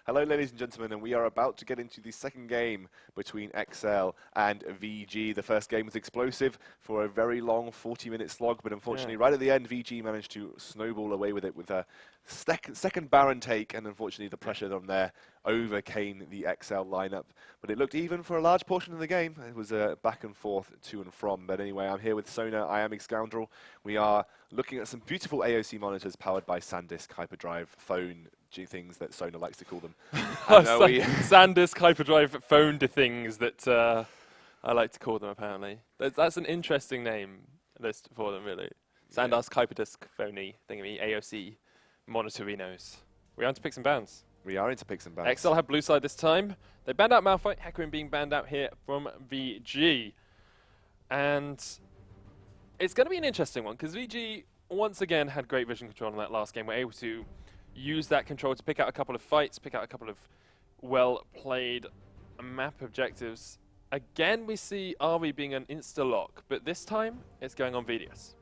Hello, ladies and gentlemen, and we are about to get into the second game between exceL and VG. The first game was explosive for a very long 40-minute slog, but unfortunately, right at the end, VG managed to snowball away with it with a second Baron take, and unfortunately, the pressure on there overcame the exceL lineup. But it looked even for a large portion of the game. It was back and forth, to and from. But anyway, I'm here with Sona. I am exScoundrel. We are looking at some beautiful AOC monitors powered by SanDisk hyperdrive phone things that Sona likes to call them. SanDisk hyperdrive phone things that I like to call them, apparently. That's an interesting name list for them, really. SanDisk hyperdisk phony thingy, AOC monitorinos. We're on to picks and bans. We are into picks and bans. exceL had blue side this time. They banned out Malphite, hecarim being banned out here from VG. And it's going to be an interesting one, because VG once again had great vision control in that last game. We're able to use that control to pick out a couple of fights, pick out a couple of well-played map objectives. Again, we see Ari being an insta-lock, but this time it's going on VDS.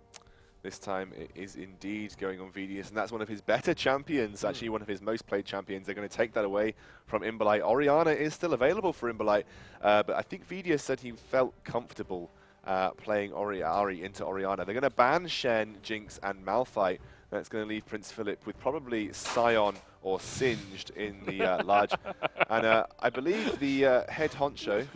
This time it is indeed going on VDS, and that's one of his better champions, actually one of his most played champions. They're going to take that away from Imbolite. Orianna is still available for Imbolite, but I think VDS said he felt comfortable playing Ari into Orianna. They're going to ban Shen, Jinx, and Malphite. That's going to leave Prince Philip with probably Sion or Singed in the large. And I believe the head honcho,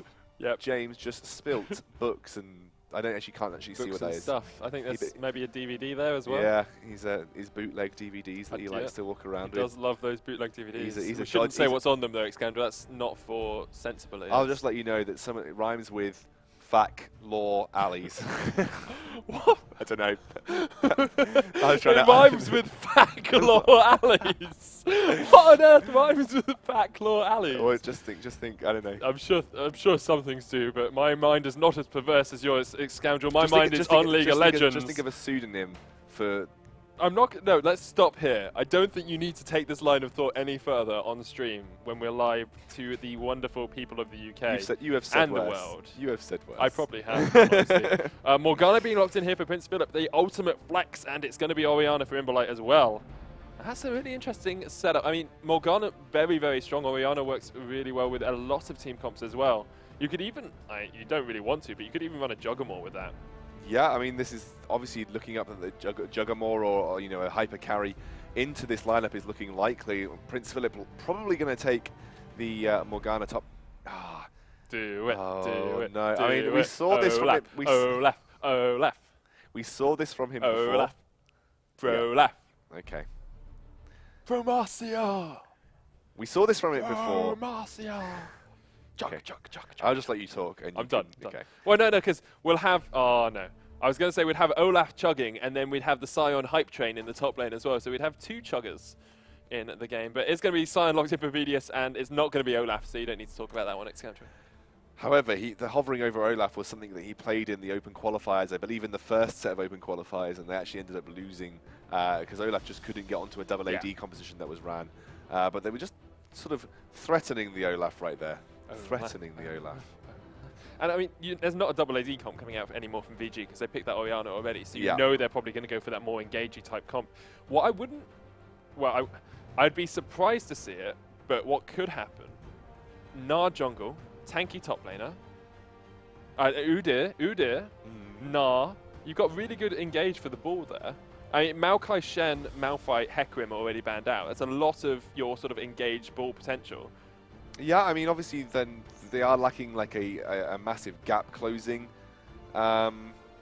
James, just spilt books, and I can't actually see what that is. Stuff. I think there's maybe a DVD there as well. Yeah, his bootleg DVDs that he likes to walk around with. He does love those bootleg DVDs. We shouldn't say what's on them though, exScoundrel. That's not for sensible ears. I'll just let you know that it rhymes with Fac Law Alleys. What? I don't know. I was trying it rhymes with Fac Law Alleys. What on earth rhymes with Fac Law Alleys? Or just think. I don't know. I'm sure some things do, but my mind is not as perverse as yours, exScoundrel. My mind is on League of Legends. Just think of a pseudonym for. No, let's stop here. I don't think you need to take this line of thought any further on stream when we're live to the wonderful people of the UK you have said and worse. the world. You have said worse. I probably have. Morgana being locked in here for Prince Philip, the ultimate flex, and it's going to be Orianna for Imbolite as well. That's a really interesting setup. I mean, Morgana, very, very strong. Orianna works really well with a lot of team comps as well. You could even, you don't really want to, but you could even run a Juggermore with that. Yeah, I mean, this is obviously looking up at the Juggermore or a hyper carry into this lineup is looking likely. Prince Philip probably going to take the Morgana top. Do it. No, I mean, we saw this from him. Olaf. We saw this from him before. Olaf. Okay. From Marcia. We saw this from it before. Marcia. I'll just let you talk. And I'm done. Okay. Well, no, because we'll have. Oh no. I was going to say we'd have Olaf chugging, and then we'd have the Sion hype train in the top lane as well. So we'd have two chuggers in the game. But it's going to be Sion locked in for VDS, and it's not going to be Olaf, so you don't need to talk about that one exScoundrel. However, the hovering over Olaf was something that he played in the open qualifiers, I believe in the first set of open qualifiers, and they actually ended up losing because Olaf just couldn't get onto a double AD composition that was ran. But they were just sort of threatening the Olaf right there. Threatening the Olaf. And I mean, there's not a double AD comp coming out anymore from VG because they picked that Orianna already, so you know they're probably going to go for that more engagey type comp. What I wouldn't, I'd be surprised to see it, but what could happen? Gnar jungle, tanky top laner, Udyr, Gnar. You've got really good engage for the ball there. I mean, Maokai, Shen, Malphite, hecarim are already banned out. That's a lot of your sort of engaged ball potential. Yeah, I mean, obviously, then they are lacking like a massive gap closing. Well,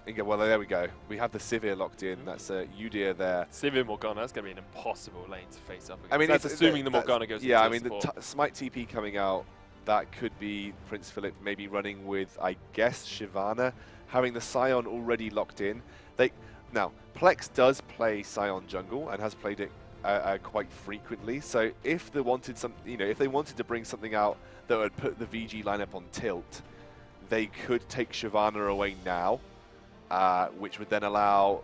there we go. We have the Sivir locked in. That's Udyr there. Sivir Morgana, that's going to be an impossible lane to face up against. I mean, that's assuming the Morgana goes into I mean, support. the Smite TP coming out, that could be Prince Philip maybe running with, I guess, Shyvana, having the Sion already locked in. Now, Plex does play Sion jungle and has played it quite frequently. So if they wanted if they wanted to bring something out that would put the VG lineup on tilt, they could take Shyvana away now, which would then allow.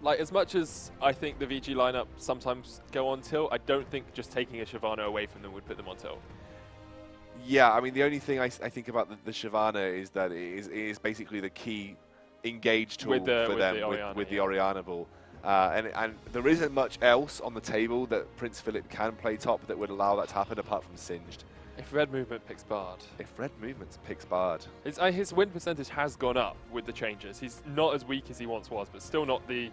Like, as much as I think the VG lineup sometimes go on tilt, I don't think just taking a Shyvana away from them would put them on tilt. Yeah, I mean, the only thing I think about the Shyvana is that it is basically the key engage tool for them with the Orianna ball. And there isn't much else on the table that Prince Philip can play top that would allow that to happen apart from Singed. If Red Movement picks Bard. If Red Movement picks Bard. His win percentage has gone up with the changes. He's not as weak as he once was, but still not the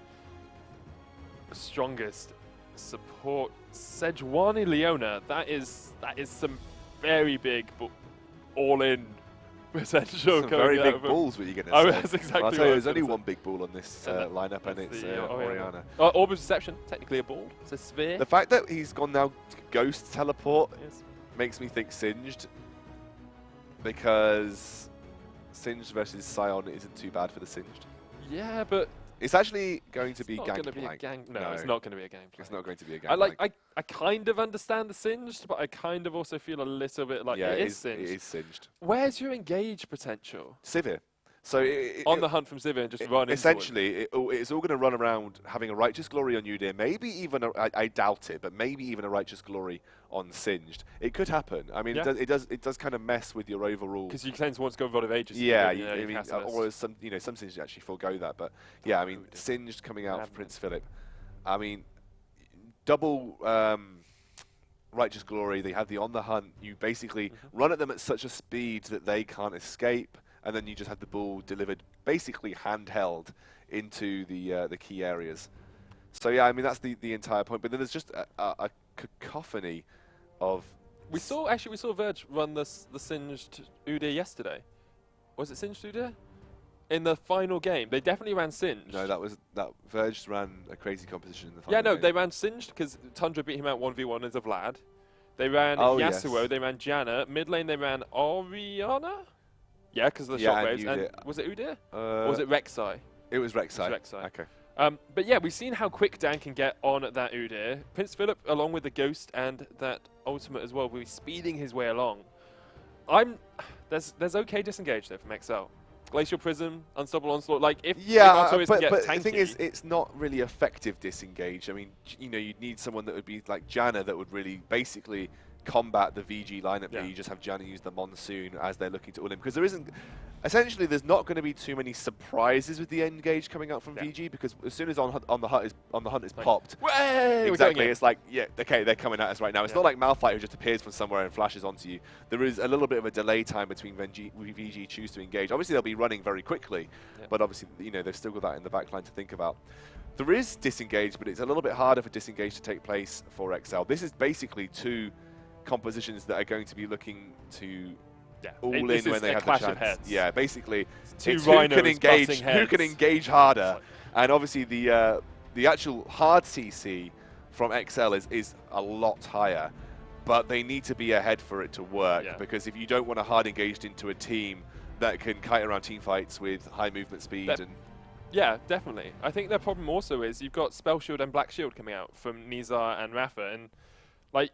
strongest support. Sejuani Leona, that is some very big all-in potential. Some very big balls, what you're going to say. That's exactly I'll tell you, there's only one big ball on this lineup, and it's Orianna. Orb of Deception, technically a ball. It's a sphere. The fact that he's gone now to Ghost Teleport makes me think Singed, because Singed versus Sion isn't too bad for the Singed. Yeah, but it's actually going to be No, it's not going to be a gang plank. It's not going to be a gang plank. I kind of understand the Singed, but I kind of also feel a little bit like it is Singed. It is Singed. Where's your engage potential? Sivir. So on the hunt from Sivir and just run into essentially, it's all going to run around having a Righteous Glory on Udyr, maybe even, I doubt it, but maybe even a Righteous Glory on Singed. It could happen. I mean, it does kind of mess with your overall... Because you claim want to go Rod of Ages. Yeah, I mean, or some Singed actually forego that, but yeah, I mean, Singed coming out for Prince Philip. I mean, double Righteous Glory, they have the On the Hunt, you basically run at them at such a speed that they can't escape, and then you just have the ball delivered basically handheld into the key areas. So yeah, I mean that's the entire point. But then there's just a cacophony of. We saw Verge run the Singed Udyr yesterday. Was it Singed Udyr? In the final game, they definitely ran Singed. No, that Verge ran a crazy composition in the final. Yeah, no, game. they ran Singed because Tundra beat him out 1v1 as a Vlad. They ran Yasuo. They ran Janna. Mid lane they ran Orianna. Yeah, because of the shockwaves. And was it Udyr? Or was it Rek'Sai? It was Rek'Sai. Rek'Sai. Okay. But yeah, we've seen how quick Dan can get on that Udyr. Prince Philip, along with the Ghost and that ultimate as well, will be speeding his way along. There's okay disengage there from exceL. Glacial Prism, Unstoppable Onslaught. Like if but the thing is, it's not really effective disengage. I mean, you'd need someone that would be like Janna that would really basically combat the VG lineup where you just have Janna use the Monsoon as they're looking to ult him, because there's not going to be too many surprises with the engage coming out from VG, because as soon as on the hunt is popped, exactly, it's like okay, they're coming at us right now. It's not like Malphite who just appears from somewhere and flashes onto you. There is a little bit of a delay time between when VG choose to engage. Obviously they'll be running very quickly, but obviously they've still got that in the backline to think about. There is disengage, but it's a little bit harder for disengage to take place for exceL. This is basically two compositions that are going to be looking to all in when they have the chance. Yeah, basically, it's who can engage harder, and obviously the actual hard CC from exceL is a lot higher, but they need to be ahead for it to work, because if you don't want a hard engaged into a team that can kite around team fights with high movement speed yeah, definitely. I think their problem also is you've got Spell Shield and Black Shield coming out from Nizar and Rafa, and like,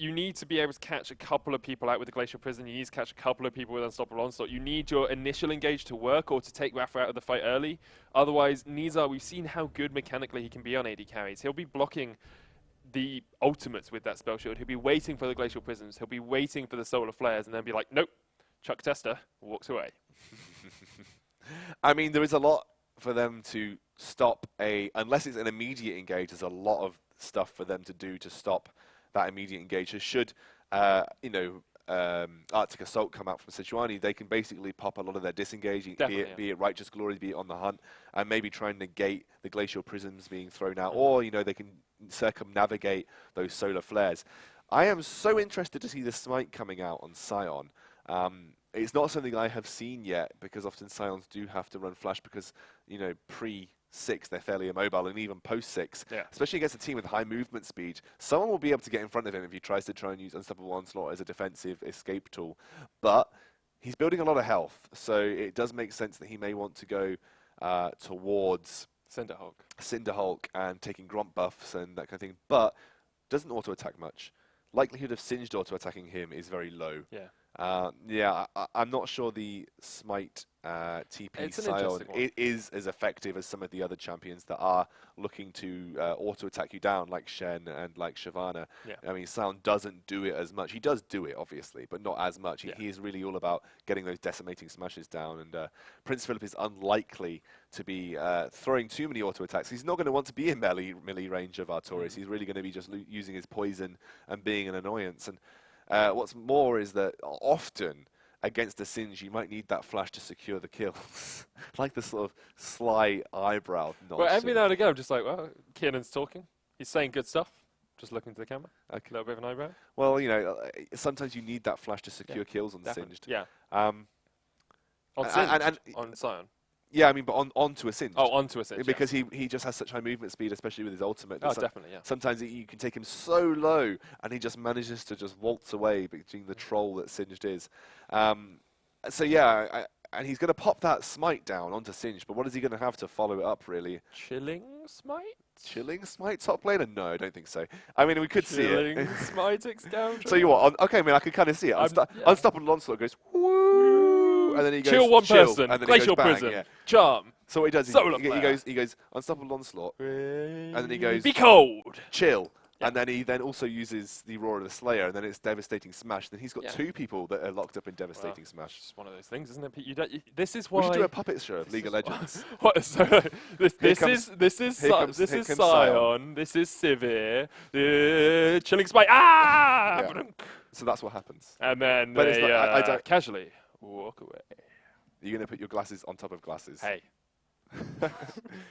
you need to be able to catch a couple of people out with the Glacial Prison. You need to catch a couple of people with Unstoppable Onslaught. You need your initial engage to work or to take Rafa out of the fight early. Otherwise, Nizar, we've seen how good mechanically he can be on AD carries. He'll be blocking the ultimates with that Spell Shield. He'll be waiting for the Glacial Prisms. He'll be waiting for the Solar Flares and then be like, nope, Chuck Tester, walks away. I mean, there is a lot for them to stop unless it's an immediate engage, there's a lot of stuff for them to do to stop that immediate engage. Should Arctic Assault come out from Sejuani, they can basically pop a lot of their disengaging, be it Righteous Glory, be it On the Hunt, and maybe try and negate the Glacial Prisms being thrown out, or they can circumnavigate those Solar Flares. I am so interested to see the Smite coming out on Sion. It's not something I have seen yet, because often Sions do have to run flash because, pre-6 they're fairly immobile, and even post-6, especially against a team with high movement speed, someone will be able to get in front of him if he tries to try and use Unstoppable Onslaught as a defensive escape tool. But he's building a lot of health, so it does make sense that he may want to go towards Cinderhulk and taking Gromp buffs and that kind of thing, but doesn't auto-attack much. Likelihood of Singed auto-attacking him is very low. Yeah, I'm not sure the Smite TP Scion is as effective as some of the other champions that are looking to auto-attack you down, like Shen and like Shyvana. Yeah. I mean, Scion doesn't do it as much. He does do it, obviously, but not as much. He is really all about getting those decimating smashes down, and Prince Philip is unlikely to be throwing too many auto-attacks. He's not going to want to be in melee range of Artorias. He's really going to be just using his poison and being an annoyance. And what's more is that often against a Singe, you might need that flash to secure the kills. Like the sort of sly eyebrow nod. Well, every now and again, I'm just like, well, Kiernan's talking. He's saying good stuff. Just looking to the camera. Okay. A little bit of an eyebrow. Well, you know, sometimes you need that flash to secure kills on Singed. Yeah. On Singed? And on Scion? Yeah, I mean, but onto a Singe. Oh, onto a Singe, because he just has such high movement speed, especially with his ultimate. Oh, definitely, yeah. Sometimes you can take him so low, and he just manages to just waltz away between the troll that Singed is. So yeah, and he's going to pop that smite down onto Singed, but what is he going to have to follow it up, really? Chilling smite? Chilling smite top laner? No, I don't think so. I mean, we could see it. Chilling smite excounter? So you what? Okay, I mean, I can kind of see it. Unstoppable Onslaught goes, woo, and then he goes, chill one person, and then Glacial bang, Prison, yeah. Charm. So what he does is he goes Unstoppable Onslaught, and then he goes, be cold, chill. Yeah. And then he also uses the Roar of the Slayer, and then it's Devastating Smash. Then he's got two people that are locked up in Devastating Smash. It's one of those things, isn't it? This is why we should do a puppet show of League of Legends. What? So this is Scion. This is Sivir. Chilling Spike. Ah! Yeah. So that's what happens. And then they casually walk away. You're going to put your glasses on top of glasses. Hey.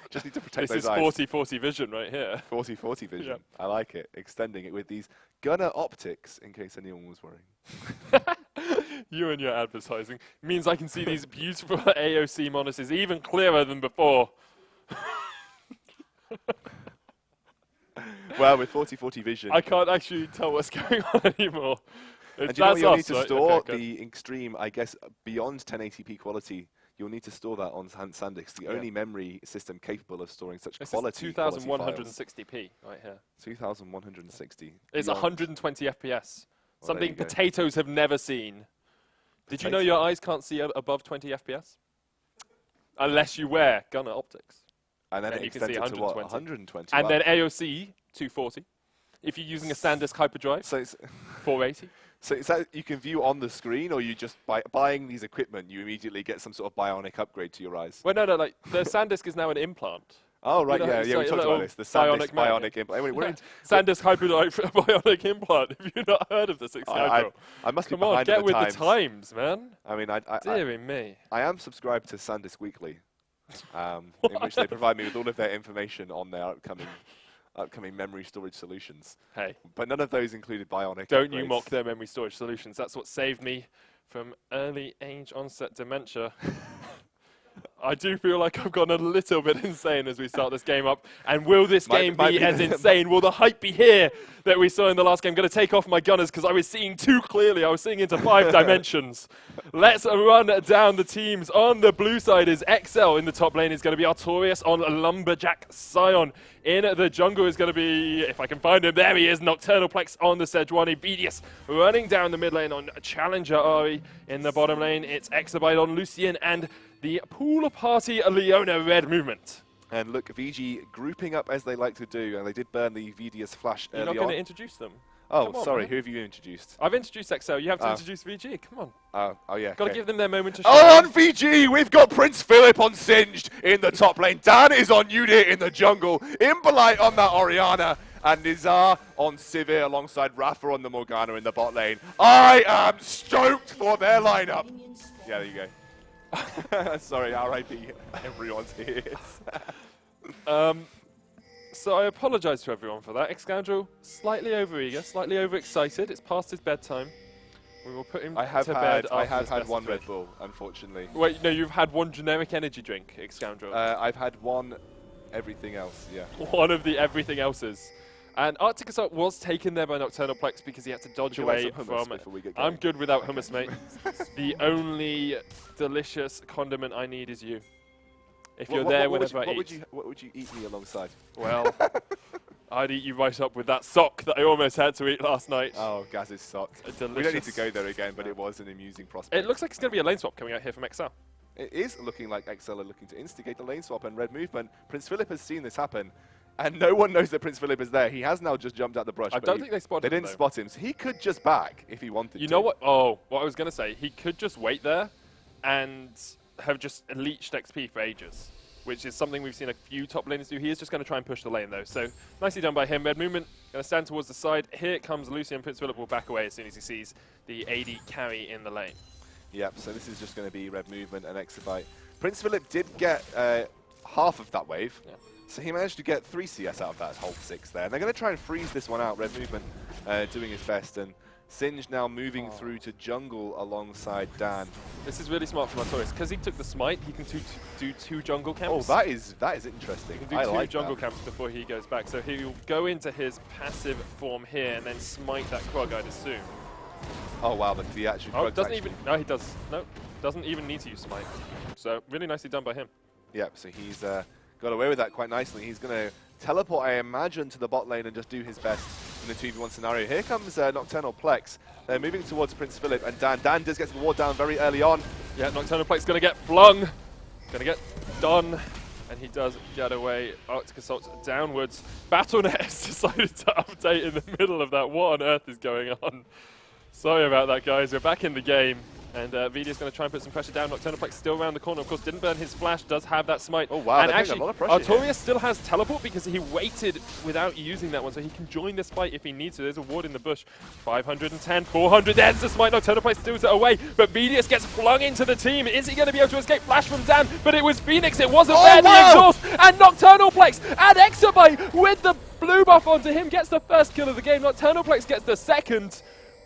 Just need to protect those eyes. This is 40-40 vision right here. 40-40 vision. Yeah. I like it. Extending it with these gunner optics, in case anyone was worrying. You and your advertising means I can see these beautiful AOC monitors even clearer than before. Well, with 40-40 vision, I can't actually tell what's going on anymore. And do you know what you'll need to store? The extreme, I guess, beyond 1080p quality. You'll need to store that on SanDisk, the only memory system capable of storing such quality. 2160p right here. 2160. It's 120 FPS. Well, something potatoes have never seen. Did you know your eyes can't see above 20 FPS? Unless you wear gunner optics. And then you can see 120. To what? 120. And then AOC 240. If you're using a SanDisk hyperdrive, so it's 480. So is that you can view on the screen, or you just buying these equipment, you immediately get some sort of bionic upgrade to your eyes? Well, no, like the SanDisk is now an implant. Oh, right, we talked about this. The SanDisk bionic implant. SanDisk hyperdrive bionic implant. Have you not heard of this, excounter? I must Come be behind on, get with the times, man. I mean, dearie me. I am subscribed to SanDisk Weekly, in which they provide me with all of their information on their upcoming memory storage solutions. Hey. But none of those included bionic Don't upgrades. you mock their memory storage solutions. That's what saved me from early age onset dementia. I do feel like I've gone a little bit insane as we start this game up. And will this game be as insane? Will the hype be here that we saw in the last game? I'm going to take off my gunners because I was seeing too clearly. I was seeing into 5 dimensions. Let's run down the teams. On the blue side is exceL. In the top lane is going to be Artorias on Lumberjack Scion. In the jungle is going to be, if I can find him, there he is, Nocturnal Plex on the Sejuani. BDS running down the mid lane on Challenger Ari. In the bottom lane, it's Exabyte on Lucian and the pool party Leona red movement. And look, VG grouping up as they like to do, and they did burn the VDS flash early on. You're not going to introduce them? Oh, sorry, who have you introduced? I've introduced exceL. You have to introduce VG. Come on. Oh, yeah. Got to give them their moment to shine. On VG, we've got Prince Philip on Singed in the top lane. Dan is on Unit in the jungle. Impolite on that Orianna. And Nizar on Sivir alongside Rafa on the Morgana in the bot lane. I am stoked for their lineup. Yeah, there you go. Sorry, RIP everyone's ears. So I apologise to everyone for that. excounter slightly overeager, slightly overexcited. It's past his bedtime. We will put him to bed. I have had one Red Bull, unfortunately. Wait, no, you've had one generic energy drink, excounter. I've had one everything else, yeah. One of the everything else's. And Arctic Assault was taken there by Nocturnal Plex because he had to dodge away from... I'm good without hummus, mate. The only delicious condiment I need is you. If you're there whenever I eat. What would you eat me alongside? Well, I'd eat you right up with that sock that I almost had to eat last night. Oh, Gaz's sock. Delicious. We don't need to go there again, but it was an amusing prospect. It looks like it's going to be a lane swap coming out here from exceL. It is looking like exceL are looking to instigate the lane swap and red movement. Prince Philip has seen this happen, and no one knows that Prince Philip is there. He has now just jumped out the brush. I don't think they spotted him. They didn't spot him, so he could just back if he wanted to. You know what? Oh, what I was going to say. He could just wait there and have just leached XP for ages, which is something we've seen a few top laners do. He is just going to try and push the lane, though. So nicely done by him. Red movement, going to stand towards the side. Here it comes Lucian. Prince Philip will back away as soon as he sees the AD carry in the lane. Yep, so this is just going to be red movement and exabyte. Prince Philip did get half of that wave, so he managed to get 3 CS out of that whole 6 there. And they're going to try and freeze this one out. Red movement doing his best, and Singe now moving through to jungle alongside Dan. This is really smart from Artorias. Because he took the smite, he can do 2 jungle camps. Oh, that is interesting. He can do 2 jungle camps before he goes back. So he'll go into his passive form here and then smite that Krog, I'd assume. Oh wow, the actual Krog doesn't even. No, he does. No, doesn't even need to use smite. So really nicely done by him. Yep. So he's got away with that quite nicely. He's going to teleport, I imagine, to the bot lane and just do his best in the 2v1 scenario. Here comes Nocturnal Plex. They're moving towards Prince Philip and Dan. Dan does get the ward down very early on. Yeah, Nocturnal Plex going to get flung. Going to get done. And he does get away. Arctic Assault downwards. Battle.net has decided to update in the middle of that. What on earth is going on? Sorry about that, guys. We're back in the game. And VD is going to try and put some pressure down. Nocturnal Plex still around the corner. Of course, didn't burn his flash. Does have that smite. Oh, wow. And actually, a lot of pressure Artorias still has teleport because he waited without using that one. So he can join this fight if he needs to. There's a ward in the bush. 510, 400. There's the smite. Nocturnal Plex steals it away. But VDS gets flung into the team. Is he going to be able to escape flash from Dan? But it was Phoenix. It wasn't fair. The exhaust. And Nocturnal Plex and exabyte with the blue buff onto him gets the first kill of the game. Nocturnal Plex gets the second.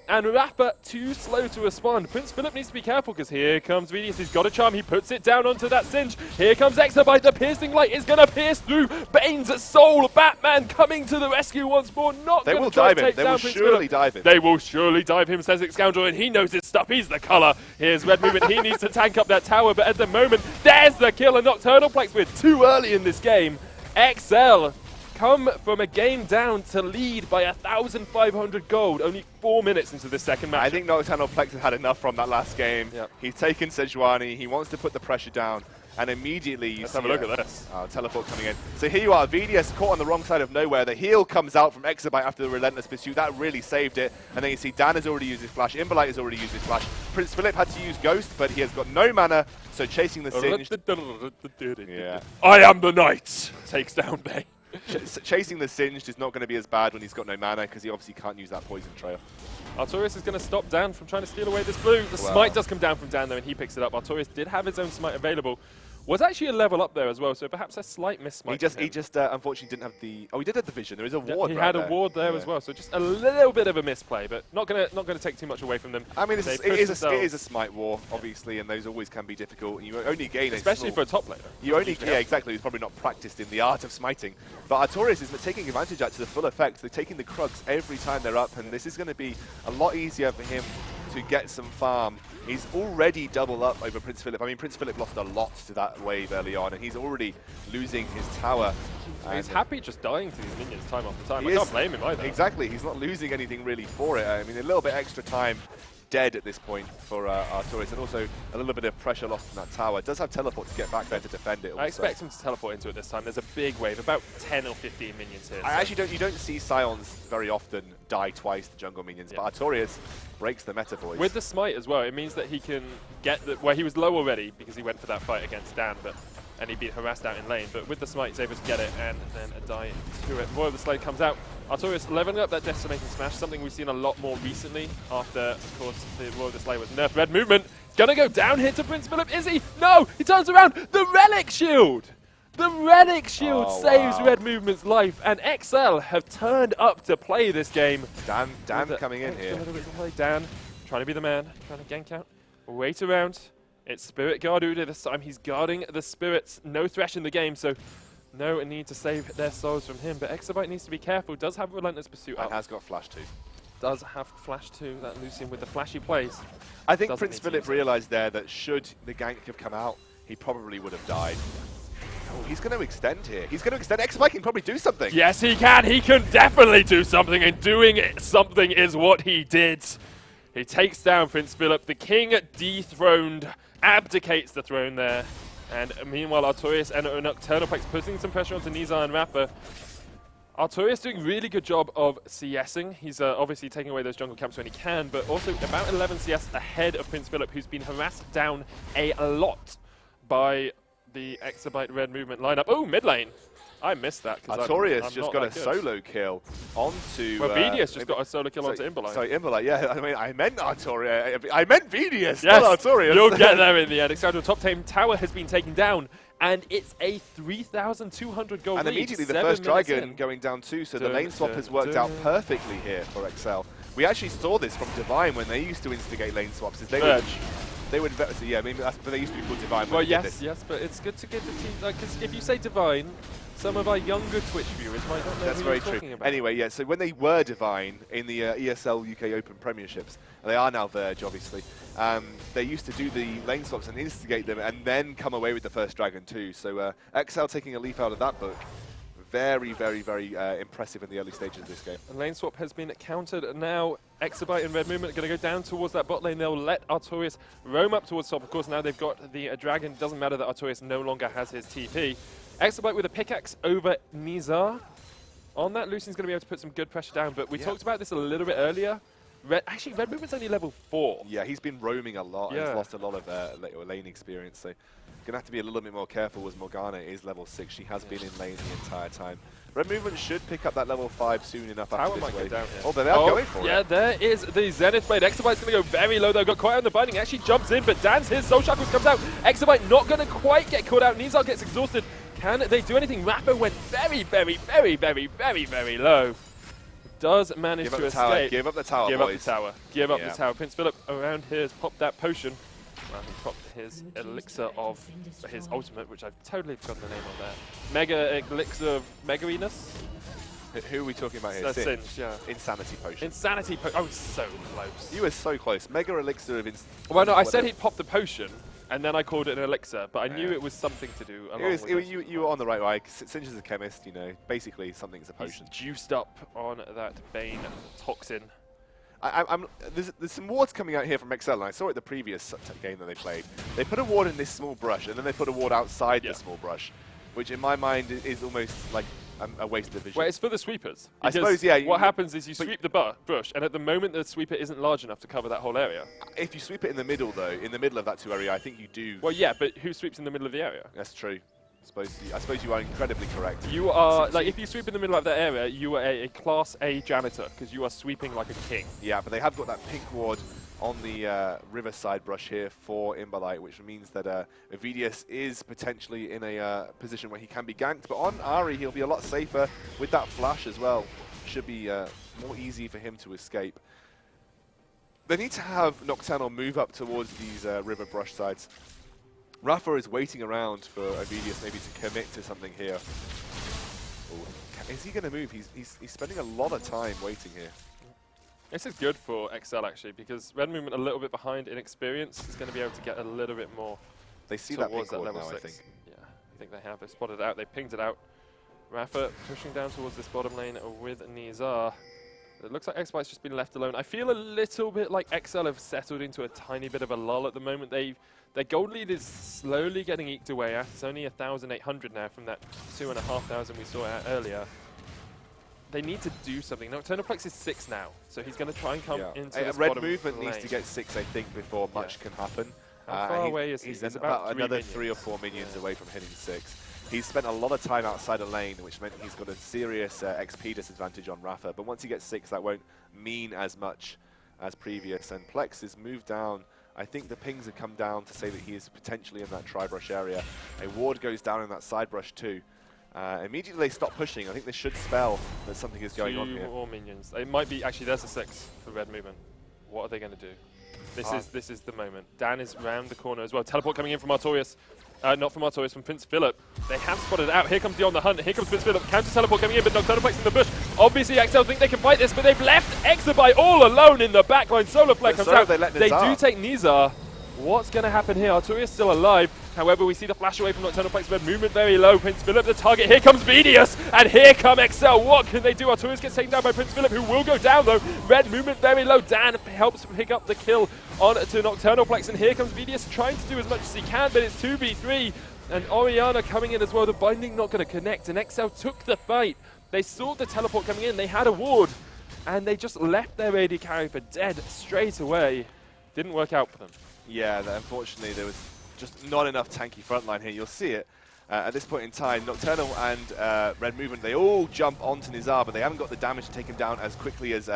And Rapper too slow to respond. Prince Philip needs to be careful because here comes Vedius. He's got a charm. He puts it down onto that Singe. Here comes exabyte. The piercing light is going to pierce through Bane's soul. Batman coming to the rescue once more. They will dive him. They will surely dive him. They will surely dive him, says exScoundrel, and he knows his stuff. He's the color. Here's red movement. He needs to tank up that tower, but at the moment, there's the kill. And Nocturnal Plex, we're too early in this game. exceL come from a game down to lead by 1,500 gold, only 4 minutes into the second match. I think Nocturnal Plex has had enough from that last game. Yep. He's taken Sejuani, he wants to put the pressure down, and immediately you Let's see have a look at this. Teleport coming in. So here you are, VDS caught on the wrong side of nowhere. The heal comes out from exabyte after the relentless pursuit. That really saved it. And then you see Dan has already used his flash, Imbolite has already used his flash. Prince Philip had to use Ghost, but he has got no mana, so chasing the Singe. Yeah. I am the knight. Takes down Bane. Chasing the Singed is not going to be as bad when he's got no mana, because he obviously can't use that poison trail. Artorias is going to stop Dan from trying to steal away this blue. The smite does come down from Dan though, and he picks it up. Artorias did have his own smite available. Was actually a level up there as well, so perhaps a slight miss smite. He just unfortunately didn't have the. Oh, he did have the vision. There is a ward. He had a ward there as well, so just a little bit of a misplay, but not gonna take too much away from them. I mean, it is a smite war, obviously, and those always can be difficult. You only gain, especially for a top laner. You only, exactly. He's probably not practiced in the art of smiting, but Artorias is taking advantage of that to the full effect. They're taking the Krugs every time they're up, and this is going to be a lot easier for him to get some farm. He's already double up over Prince Philip. I mean, Prince Philip lost a lot to that wave early on, and he's already losing his tower. He's happy just dying to these minions time after time. I can't blame him either. Exactly. He's not losing anything really for it. I mean, a little bit extra time dead at this point for Artorias, and also a little bit of pressure lost in that tower. It does have teleport to get back there to defend it also. I expect him to teleport into it this time. There's a big wave, about 10 or 15 minions here. You don't see Scions very often die twice to jungle minions, but Artorias breaks the meta, boys. With the smite as well, it means that he can get well, he was low already because he went for that fight against Dan, and he'd been harassed out in lane, but with the smite he's able to get it and then a die to it. Royal of the Slade comes out. Artorias leveling up that Decimating Smash, something we've seen a lot more recently after, of course, the Royal of the Slade was nerfed. Red movement, gonna go down here to Prince Philip, is he? No, he turns around, the Relic Shield! The Relic Shield saves Red Movement's life, and exceL have turned up to play this game. Dan coming in here. Dan, trying to be the man, trying to gank out. Wait around. It's Spirit Guard Uda this time. He's guarding the spirits. No Thresh in the game, so no need to save their souls from him. But exabyte needs to be careful. Does have Relentless Pursuit up. And has got Flash too. Does have Flash too. That Lucian with the flashy plays. I think Prince Philip realized there that should the gank have come out, he probably would have died. Oh, he's going to extend here. He's going to extend. exceL can probably do something. Yes, he can. He can definitely do something, and doing something is what he did. He takes down Prince Philip. The king dethroned, abdicates the throne there. And meanwhile, Artorias and Nocturnal Plex putting some pressure onto Nizar and Rapper. Artorias doing a really good job of CSing. He's obviously taking away those jungle camps when he can, but also about 11 CS ahead of Prince Philip, who's been harassed down a lot by the exabyte red movement lineup. Oh, mid lane. I missed that. Artorias just got a solo kill onto... Well, VergeGG just got a solo kill onto Imberlite. Sorry, Imberlite, yeah. I mean, I meant Artorias. I meant VergeGG, yes, not Artorias. You'll get there in the end. exceL top team tower has been taken down, and it's a 3,200 gold lead. And immediately the first dragon going down too, so the lane swap has worked out perfectly here for exceL. We actually saw this from Divine when they used to instigate lane swaps. Is they would, so yeah, maybe that's, but they used to be called Divine. Well, yes, but it's good to give the team, because if you say Divine, some of our younger Twitch viewers might not know That's what you're very talking true. about. Anyway, yeah, so when they were Divine in the ESL UK Open Premierships, they are now VergeGG, obviously, they used to do the lane swaps and instigate them and then come away with the first dragon too. So exceL taking a leaf out of that book. Very, very, very impressive in the early stages of this game. And lane swap has been countered. Now, exabyte and red movement are going to go down towards that bot lane. They'll let Artorias roam up towards top. Of course, now they've got the dragon. Doesn't matter that Artorias no longer has his TP. exabyte with a pickaxe over Nizar. On that, Lucian's going to be able to put some good pressure down, but we talked about this a little bit earlier. Actually, red movement's only level 4. Yeah, he's been roaming a lot. Yeah. He's lost a lot of lane experience, so going to have to be a little bit more careful as Morgana is level 6. She has been in lane the entire time. Red movement should pick up that level 5 soon enough after this wave. Oh, but they are going for it. Yeah, there is the Zenith Blade. exabyte's going to go very low though. Got caught out in the binding. Actually jumps in, but Dan's his Soul Shackles comes out. exabyte not going to quite get caught out. Nizar gets exhausted. Can they do anything? Rapper went very, very, very, very, very, very low. Does manage to escape. Give up the tower, Give boys. up the tower. Give up the tower. Prince Philip around here has popped that potion. Well, he popped his elixir of his ultimate, which I've totally forgotten the name of there. Mega elixir of Megarinus. Who are we talking about here? Singe, yeah. Insanity potion. Insanity potion. Oh, he's so close. You were so close. Mega elixir of Well, no, I said he'd pop the potion, and then I called it an elixir, but I knew it was something to do along with you were on the right way. Singe is a chemist, you know. Basically, something's a potion. He's juiced up on that Bane toxin. There's some wards coming out here from exceL, and I saw it the previous game that they played. They put a ward in this small brush, and then they put a ward outside the small brush, which in my mind is almost like a waste of vision. Well, it's for the sweepers. I suppose, yeah. What happens is you sweep the brush, and at the moment the sweeper isn't large enough to cover that whole area. If you sweep it in the middle, though, in the middle of that 2 area, I think you do. Well, yeah, but who sweeps in the middle of the area? That's true. I suppose you are incredibly correct. You are, like, if you sweep in the middle of that area, you are a Class A janitor, because you are sweeping like a king. Yeah, but they have got that pink ward on the riverside brush here for Imberlite, which means that VergeGG is potentially in a position where he can be ganked. But on Ahri, he'll be a lot safer with that flash as well. Should be more easy for him to escape. They need to have Nocturnal move up towards these river brush sides. Rafa is waiting around for VergeGG maybe to commit to something here. Ooh. Is he going to move? He's spending a lot of time waiting here. This is good for exceL actually, because red movement a little bit behind in experience is going to be able to get a little bit more. They see that pink ward level now, 6. I think. Yeah, I think they have. They've spotted it out. They pinged it out. Rafa pushing down towards this bottom lane with Nizar. It looks like exabyte's just been left alone. I feel a little bit like exceL have settled into a tiny bit of a lull at the moment. Their gold lead is slowly getting eked away at. It's only 1,800 now from that 2,500 we saw out earlier. They need to do something. Nocturnal Plex is 6 now, so he's going to try and come into this red bottom movement lane. needs to get 6, I think, before much can happen. How far away is he? He's about another 3 or 4 minions away from hitting 6. He's spent a lot of time outside a lane, which meant he's got a serious XP disadvantage on Rafa. But once he gets 6, that won't mean as much as previous. And Plex is moved down. I think the pings have come down to say that he is potentially in that tri-brush area. A ward goes down in that side brush too. Immediately they stop pushing. I think they should spell that something is going on here. 2 more minions. It might be, actually there's a 6 for red movement. What are they going to do? This is the moment. Dan is round the corner as well. Teleport coming in from Artorias. Not from Artorias, from Prince Philip. They have spotted it out. Here comes On the Hunt. Here comes Prince Philip. Counter teleport coming in, but Nocturnal Plex in the bush. Obviously, exceL think they can fight this, but they've left exabyte all alone in the backline. Solar Flare comes out. They do take Nizar. What's going to happen here? Arturia's still alive. However, we see the flash away from Nocturnal Plex. Red movement very low. Prince Philip the target. Here comes Vedius, and here come exceL. What can they do? Arturias gets taken down by Prince Philip, who will go down though. Red movement very low. Dan helps pick up the kill on to Nocturnal Plex, and here comes Vedius trying to do as much as he can, but it's 2v3. And Orianna coming in as well. The binding not going to connect, and exceL took the fight. They saw the teleport coming in. They had a ward, and they just left their AD carry for dead straight away. Didn't work out for them. Yeah, unfortunately there was just not enough tanky frontline here. You'll see it at this point in time. Nocturnal and Red Movement, they all jump onto Nizar, but they haven't got the damage to take him down as quickly as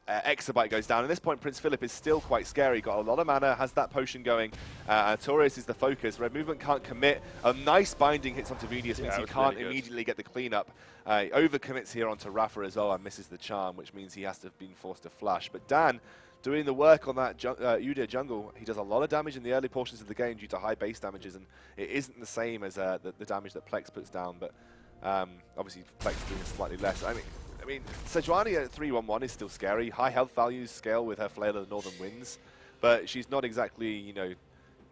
exabyte goes down. At this point, Prince Philip is still quite scary. Got a lot of mana, has that potion going. Arturias is the focus. Red Movement can't commit. A nice binding hits onto Vedius, means he can't really immediately get the cleanup. Overcommits here onto Rafa as well and misses the charm, which means he has to have been forced to flash. But Dan, doing the work on that Udyr jungle, he does a lot of damage in the early portions of the game due to high base damages, and it isn't the same as the damage that Plex puts down, but obviously Plex doing slightly less. I mean, Sejuani at 3-1-1 is still scary. High health values scale with her Flail of the Northern Winds, but she's not exactly, you know,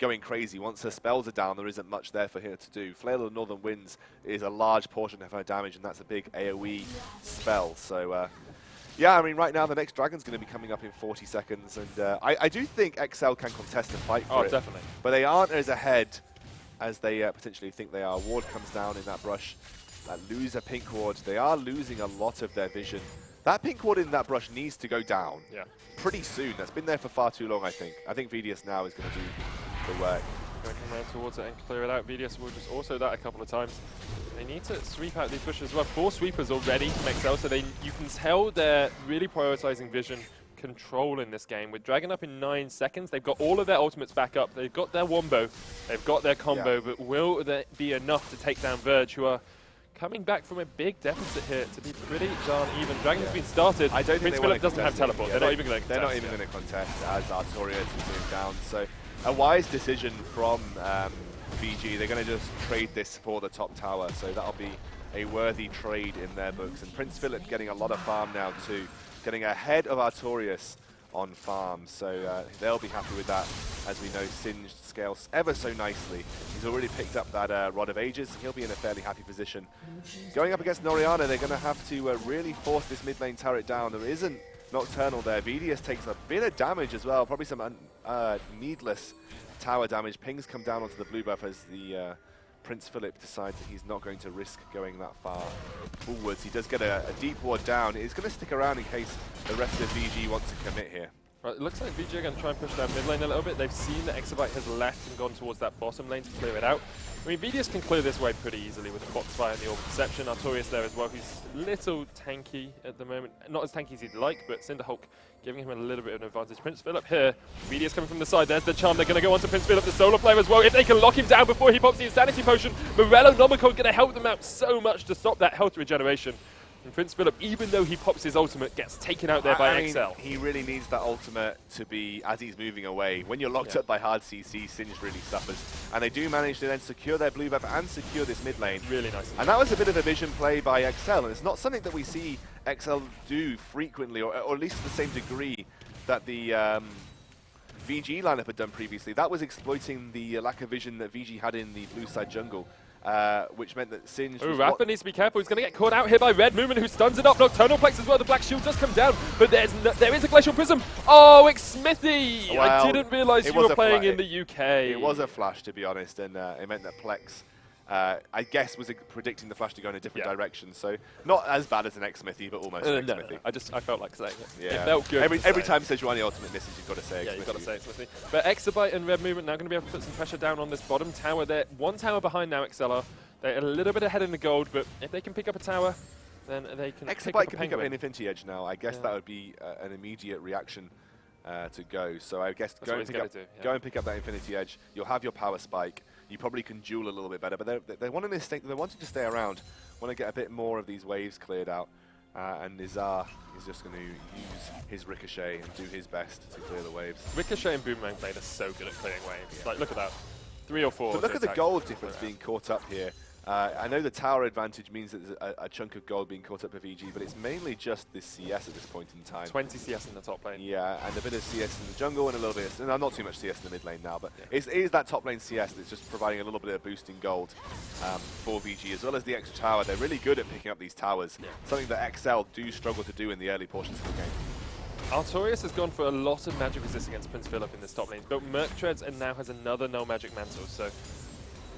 going crazy. Once her spells are down, there isn't much there for her to do. Flail of the Northern Winds is a large portion of her damage, and that's a big AoE spell. So, yeah, I mean, right now the next dragon's going to be coming up in 40 seconds, and I do think exceL can contest and fight for it. Oh, definitely. But they aren't as ahead as they potentially think they are. Ward comes down in that brush. That loser pink ward, they are losing a lot of their vision. That pink ward in that brush needs to go down pretty soon. That's been there for far too long, I think. I think Vedius now is going to do the work. Going to come around towards it and clear it out. Vedius will just also that a couple of times. They need to sweep out these bushes as well. 4 sweepers already from exceL, so you can tell they're really prioritizing vision control in this game. With Dragon up in 9 seconds, they've got all of their ultimates back up. They've got their wombo, they've got their combo, but will that be enough to take down Verge, who are coming back from a big deficit here to be pretty darn even. Dragon's been started. I don't think Prince Philip doesn't have teleport. Yeah, they're not even going to contest. They're not even going to contest as Arturias is moving down. So a wise decision from VG. They're going to just trade this for the top tower. So that'll be a worthy trade in their books. And Prince Philip getting a lot of farm now too. Getting ahead of Arturias on farm. So they'll be happy with that. As we know, Singed scales ever so nicely. He's already picked up that Rod of Ages. He'll be in a fairly happy position. Going up against Orianna, they're going to have to really force this mid lane turret down. There isn't Nocturnal there. Vedius takes a bit of damage as well. Probably some needless tower damage. Pings come down onto the blue buff as the Prince Philip decides that he's not going to risk going that far forwards. He does get a deep ward down. He's going to stick around in case the rest of VG wants to commit here. Right, it looks like VG are going to try and push down mid lane a little bit. They've seen that exabyte has left and gone towards that bottom lane to clear it out. I mean, Vedius can clear this way pretty easily with the Foxfire and the Orb Perception. Arturias there as well, who's a little tanky at the moment. Not as tanky as he'd like, but Cinderhulk giving him a little bit of an advantage. Prince Philip here. Vedius coming from the side. There's the charm. They're going to go on to Prince Philip, the solar player as well. If they can lock him down before he pops the Insanity Potion, Morello Nomico going to help them out so much to stop that health regeneration. And Prince Philip, even though he pops his ultimate, gets taken out there by exceL. He really needs that ultimate to be as he's moving away. When you're locked up by hard CC, Singed really suffers. And they do manage to then secure their blue buff and secure this mid lane. Really nice. And that was a bit of a vision play by exceL. And it's not something that we see exceL do frequently, or at least to the same degree that the VG lineup had done previously. That was exploiting the lack of vision that VG had in the blue side jungle. Which meant that Singed... Oh, Rafa needs to be careful. He's going to get caught out here by Red Movement, who stuns it up. Nocturnal Plex as well. The Black Shield does come down, but there is a Glacial Prism. Oh, exSmithy! Well, I didn't realise you were playing in the UK. It was a flash, to be honest, and it meant that Plex, I guess, was predicting the flash to go in a different direction. So not as bad as an exSmithy, but almost an exSmithy. No. I felt like saying it. Yeah. It felt good. Every time Sejuani ultimate misses, you've got to say exSmithy. Yeah, you've got to say exSmithy. But exabyte and Red Movement now going to be able to put some pressure down on this bottom tower. They're one tower behind now, exceL. They're a little bit ahead in the gold, but if they can pick up a tower, then they can exabyte can pick up an Infinity Edge now. I guess that would be an immediate reaction to go. So I guess go and pick up that Infinity Edge. You'll have your power spike. You probably can duel a little bit better, but they're wanting to stay around. Want to get a bit more of these waves cleared out. And Nizar is just going to use his Ricochet and do his best to clear the waves. Ricochet and Boomerang Blade are so good at clearing waves. Like, look at that. 3 or 4. But look at the gold difference being caught up here I know the tower advantage means that there's a chunk of gold being caught up for VG, but it's mainly just this CS at this point in time. 20 CS in the top lane. Yeah, and a bit of CS in the jungle and a little bit of, no, not too much CS in the mid lane now, but it is that top lane CS that's just providing a little bit of boost in gold for VG, as well as the extra tower. They're really good at picking up these towers, something that exceL do struggle to do in the early portions of the game. Artorias has gone for a lot of magic resist against Prince Philip in this top lane. He's built Merc Treads and now has another no magic mantle, so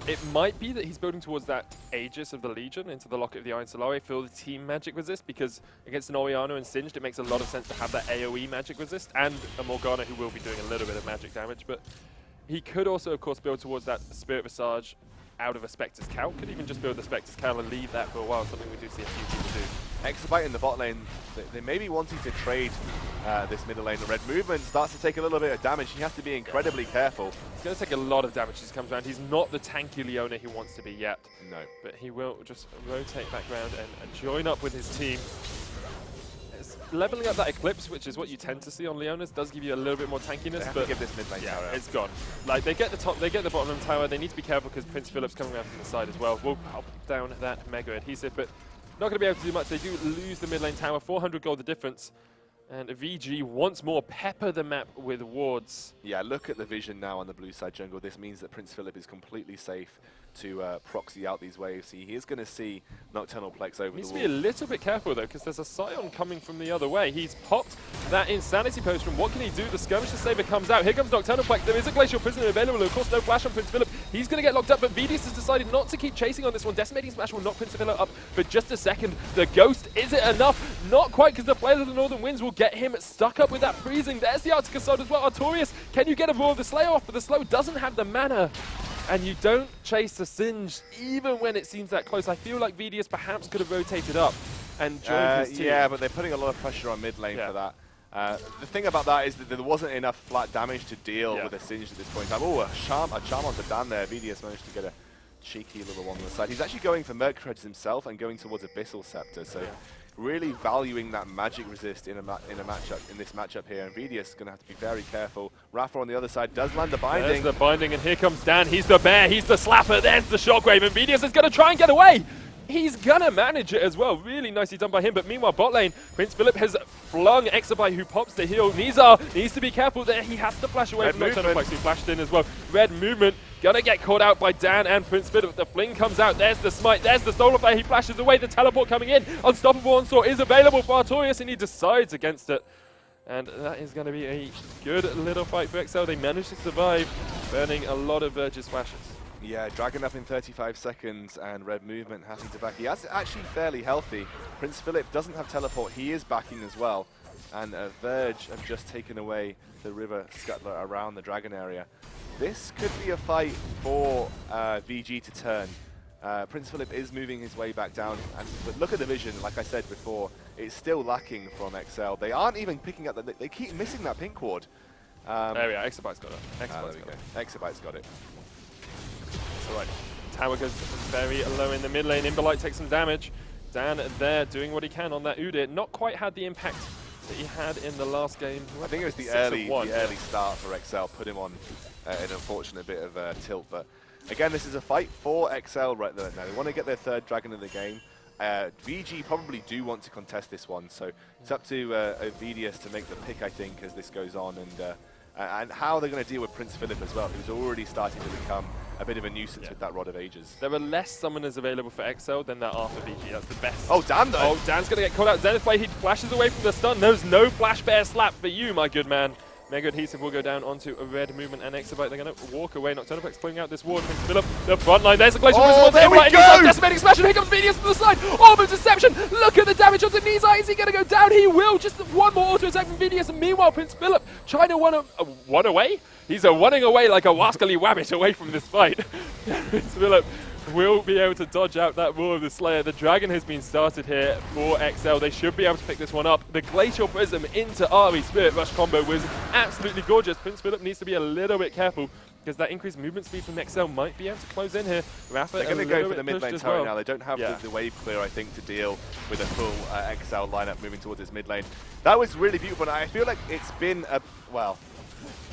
it might be that he's building towards that Aegis of the Legion into the Locket of the Iron Solari for the team magic resist, because against an Orianna and Singed, it makes a lot of sense to have that AoE magic resist and a Morgana who will be doing a little bit of magic damage. But he could also, of course, build towards that Spirit Visage out of a Spectre's Cowl. Could even just build the Spectre's Cowl and leave that for a while, something we do see a few people do. exabyte in the bot lane, they may be wanting to trade this middle lane. The red movement starts to take a little bit of damage. He has to be incredibly careful. He's going to take a lot of damage as he comes around. He's not the tanky Leona he wants to be yet. No. But he will just rotate back round and join up with his team. It's leveling up that Eclipse, which is what you tend to see on Leonas, does give you a little bit more tankiness. They have but to give this mid lane tower out. It's gone. Like, they get the top, they get the bottom lane tower. They need to be careful because Prince Philip's coming around from the side as well. We'll pop down that Mega Adhesive, but not going to be able to do much. They do lose the mid lane tower, 400 gold the difference. And VG once more pepper the map with wards. Yeah, look at the vision now on the blue side jungle. This means that Prince Philip is completely safe to proxy out these waves. He is going to see Nocturnal Plex over the wall. Needs to be a little bit careful though, because there's a Scion coming from the other way. He's popped that Insanity Potion. What can he do? The Skirmisher Saber comes out. Here comes Nocturnal Plex. There is a Glacial Prisoner available. Of course, no flash on Prince Philip. He's going to get locked up, but Vidius has decided not to keep chasing on this one. Decimating Smash will knock Prince Philip up for just a second. The Ghost, is it enough? Not quite, because the Flail of the Northern Winds will get him stuck up with that freezing. There's the Arctic Assault as well. Artorias, can you get a Roar of the Slayer off? But the Slow doesn't have the mana. And you don't chase the Singed even when it seems that close. I feel like Vidius perhaps could have rotated up and joined his team. Yeah, but they're putting a lot of pressure on mid lane for that. The thing about that is that there wasn't enough flat damage to deal with a Singed at this point in time. Oh, a charm onto Dan there. Vidius managed to get a cheeky little one on the side. He's actually going for Merc Treads himself and going towards Abyssal Scepter. So really valuing that magic resist in this matchup here. And Vidius is going to have to be very careful. Rafa on the other side does land the binding. There's the binding, and here comes Dan. He's the bear, he's the slapper. There's the shockwave, and Vidius is going to try and get away. He's gonna manage it as well. Really nicely done by him. But meanwhile, bot lane, Prince Philip has flung exabyte, who pops the heal. Nizar needs to be careful there. He has to flash away from Nocturnal Plex, who flashed in as well. Red movement, gonna get caught out by Dan and Prince Philip. The fling comes out. There's the smite. There's the solar flare. He flashes away. The teleport coming in. Unstoppable onslaught is available for Artorias, and he decides against it. And that is going to be a good little fight for exceL. They managed to survive, burning a lot of Verge's flashes. Yeah, Dragon up in 35 seconds and red movement having to back. He is actually fairly healthy. Prince Philip doesn't have teleport. He is backing as well. And Verge have just taken away the River Scuttler around the Dragon area. This could be a fight for VG to turn. Prince Philip is moving his way back down. But look at the vision, like I said before. It's still lacking from exceL. They aren't even picking up, they keep missing that pink ward. There we are, Exabyte's got it. Exabyte's got it. Alright, tower goes very low in the mid lane. Imbolite takes some damage. Dan there doing what he can on that Udyr. Not quite had the impact that he had in the last game. I think it was the early start for exceL, put him on an unfortunate bit of tilt. But again, this is a fight for exceL right there. Now they want to get their third dragon of the game. VG probably do want to contest this one, so it's up to Vidius to make the pick, I think, as this goes on, and how they're going to deal with Prince Philip as well, who's already starting to become a bit of a nuisance with that Rod of Ages. There are less summoners available for exceL than there are for VG. That's the best. Oh, Dan though! Oh, Dan's going to get caught out. Zenith Blade, he flashes away from the stun. There's no Flash Bear slap for you, my good man. Mega Adhesive will go down onto a red movement and exabyte. They're going to walk away. Nocturnal Plex pulling out this ward. Prince Philip, the front line. There's a Glacial Prism. There we go! Decimating Smash, and here comes Vidius from the side. Orb of Deception. Look at the damage onto Nizar. Is he going to go down? He will. Just one more auto attack from Vidius. And meanwhile, Prince Philip trying to one away. He's running away like a wascally wabbit away from this fight. Prince Philip will be able to dodge out that Roar of the Slayer. The Dragon has been started here for exceL. They should be able to pick this one up. The Glacial Prism into Ari Spirit Rush combo was absolutely gorgeous. Prince Philip needs to be a little bit careful because that increased movement speed from exceL might be able to close in here. Rafa, they're going to go for the mid lane tower now. They don't have the wave clear, I think, to deal with a full exceL lineup moving towards its mid lane. That was really beautiful, and I feel like it's been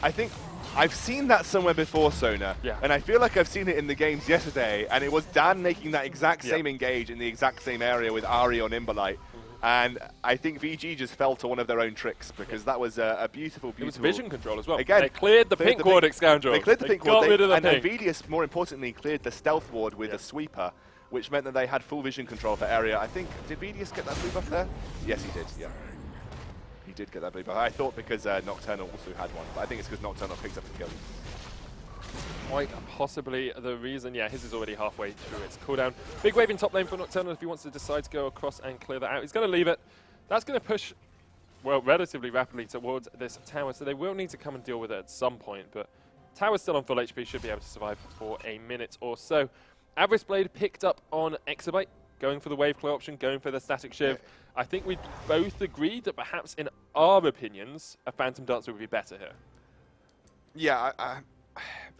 I think I've seen that somewhere before, Sona, and I feel like I've seen it in the games yesterday, and it was Dan making that exact same engage in the exact same area with Ari on Imbolite. And I think VG just fell to one of their own tricks, because that was a beautiful, beautiful... It was vision control as well. Again, they cleared the pink ward, exCeL. They cleared the pink ward, and Vidius, more importantly, cleared the stealth ward with a sweeper, which meant that they had full vision control for area. I think, did Vidius get that blue buff there? Yes, he did, yeah. He did get that blue buff. I thought because Nocturnal also had one, but I think it's because Nocturnal picked up the kill. Quite possibly the reason. Yeah, his is already halfway through its cooldown. Big wave in top lane for Nocturnal if he wants to decide to go across and clear that out. He's going to leave it. That's going to push, well, relatively rapidly towards this tower, so they will need to come and deal with it at some point, but tower's still on full HP, should be able to survive for a minute or so. Avarice Blade picked up on exabyte, going for the wave clear option, going for the static shiv. I think we both agreed that perhaps in our opinions, a Phantom Dancer would be better here. Yeah,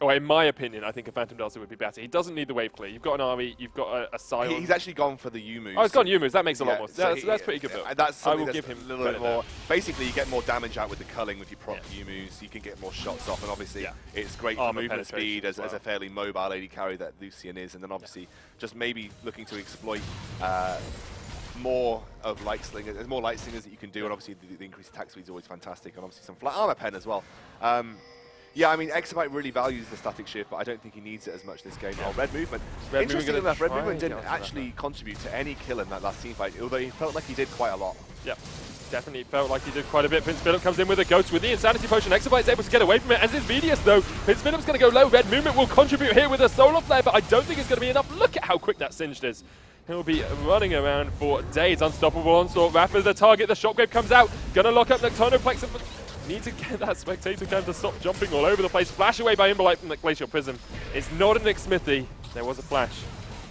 or in my opinion, I think a Phantom Dancer would be better. He doesn't need the wave clear. You've got an Ari, you've got a Scion. He's actually gone for the U moves. Oh, he's gone U moves. That makes a lot more so sense. That's pretty good. I will give him a little bit more. Basically, you get more damage out with the culling with your proc U moves. You can get more shots off, and obviously, it's great for movement speed as a fairly mobile AD carry that Lucian is. And then obviously, just maybe looking to exploit more of light slingers. There's more light slingers that you can do, and obviously the increased attack speed is always fantastic, and obviously some flat armor pen as well. Yeah, I mean, exabyte really values the static shift, but I don't think he needs it as much this game. Oh, red movement. Interesting enough, red movement didn't actually contribute to any kill in that last team fight, although he felt like he did quite a lot. Yep, definitely felt like he did quite a bit. Prince Philip comes in with a ghost with the Insanity Potion. exabyte's able to get away from it, as is Vidius though. Prince Philip's going to go low. Red movement will contribute here with a Solar Flare, but I don't think it's going to be enough. Look at how quick that Singed is. He'll be running around for days. Unstoppable onslaught. Rapid the target. The shockwave comes out. Going to lock up Nocturnal Plex. Need to get that Spectator Cam to stop jumping all over the place. Flash away by Imbolite from the Glacial Prism. It's not an Smithy. There was a flash.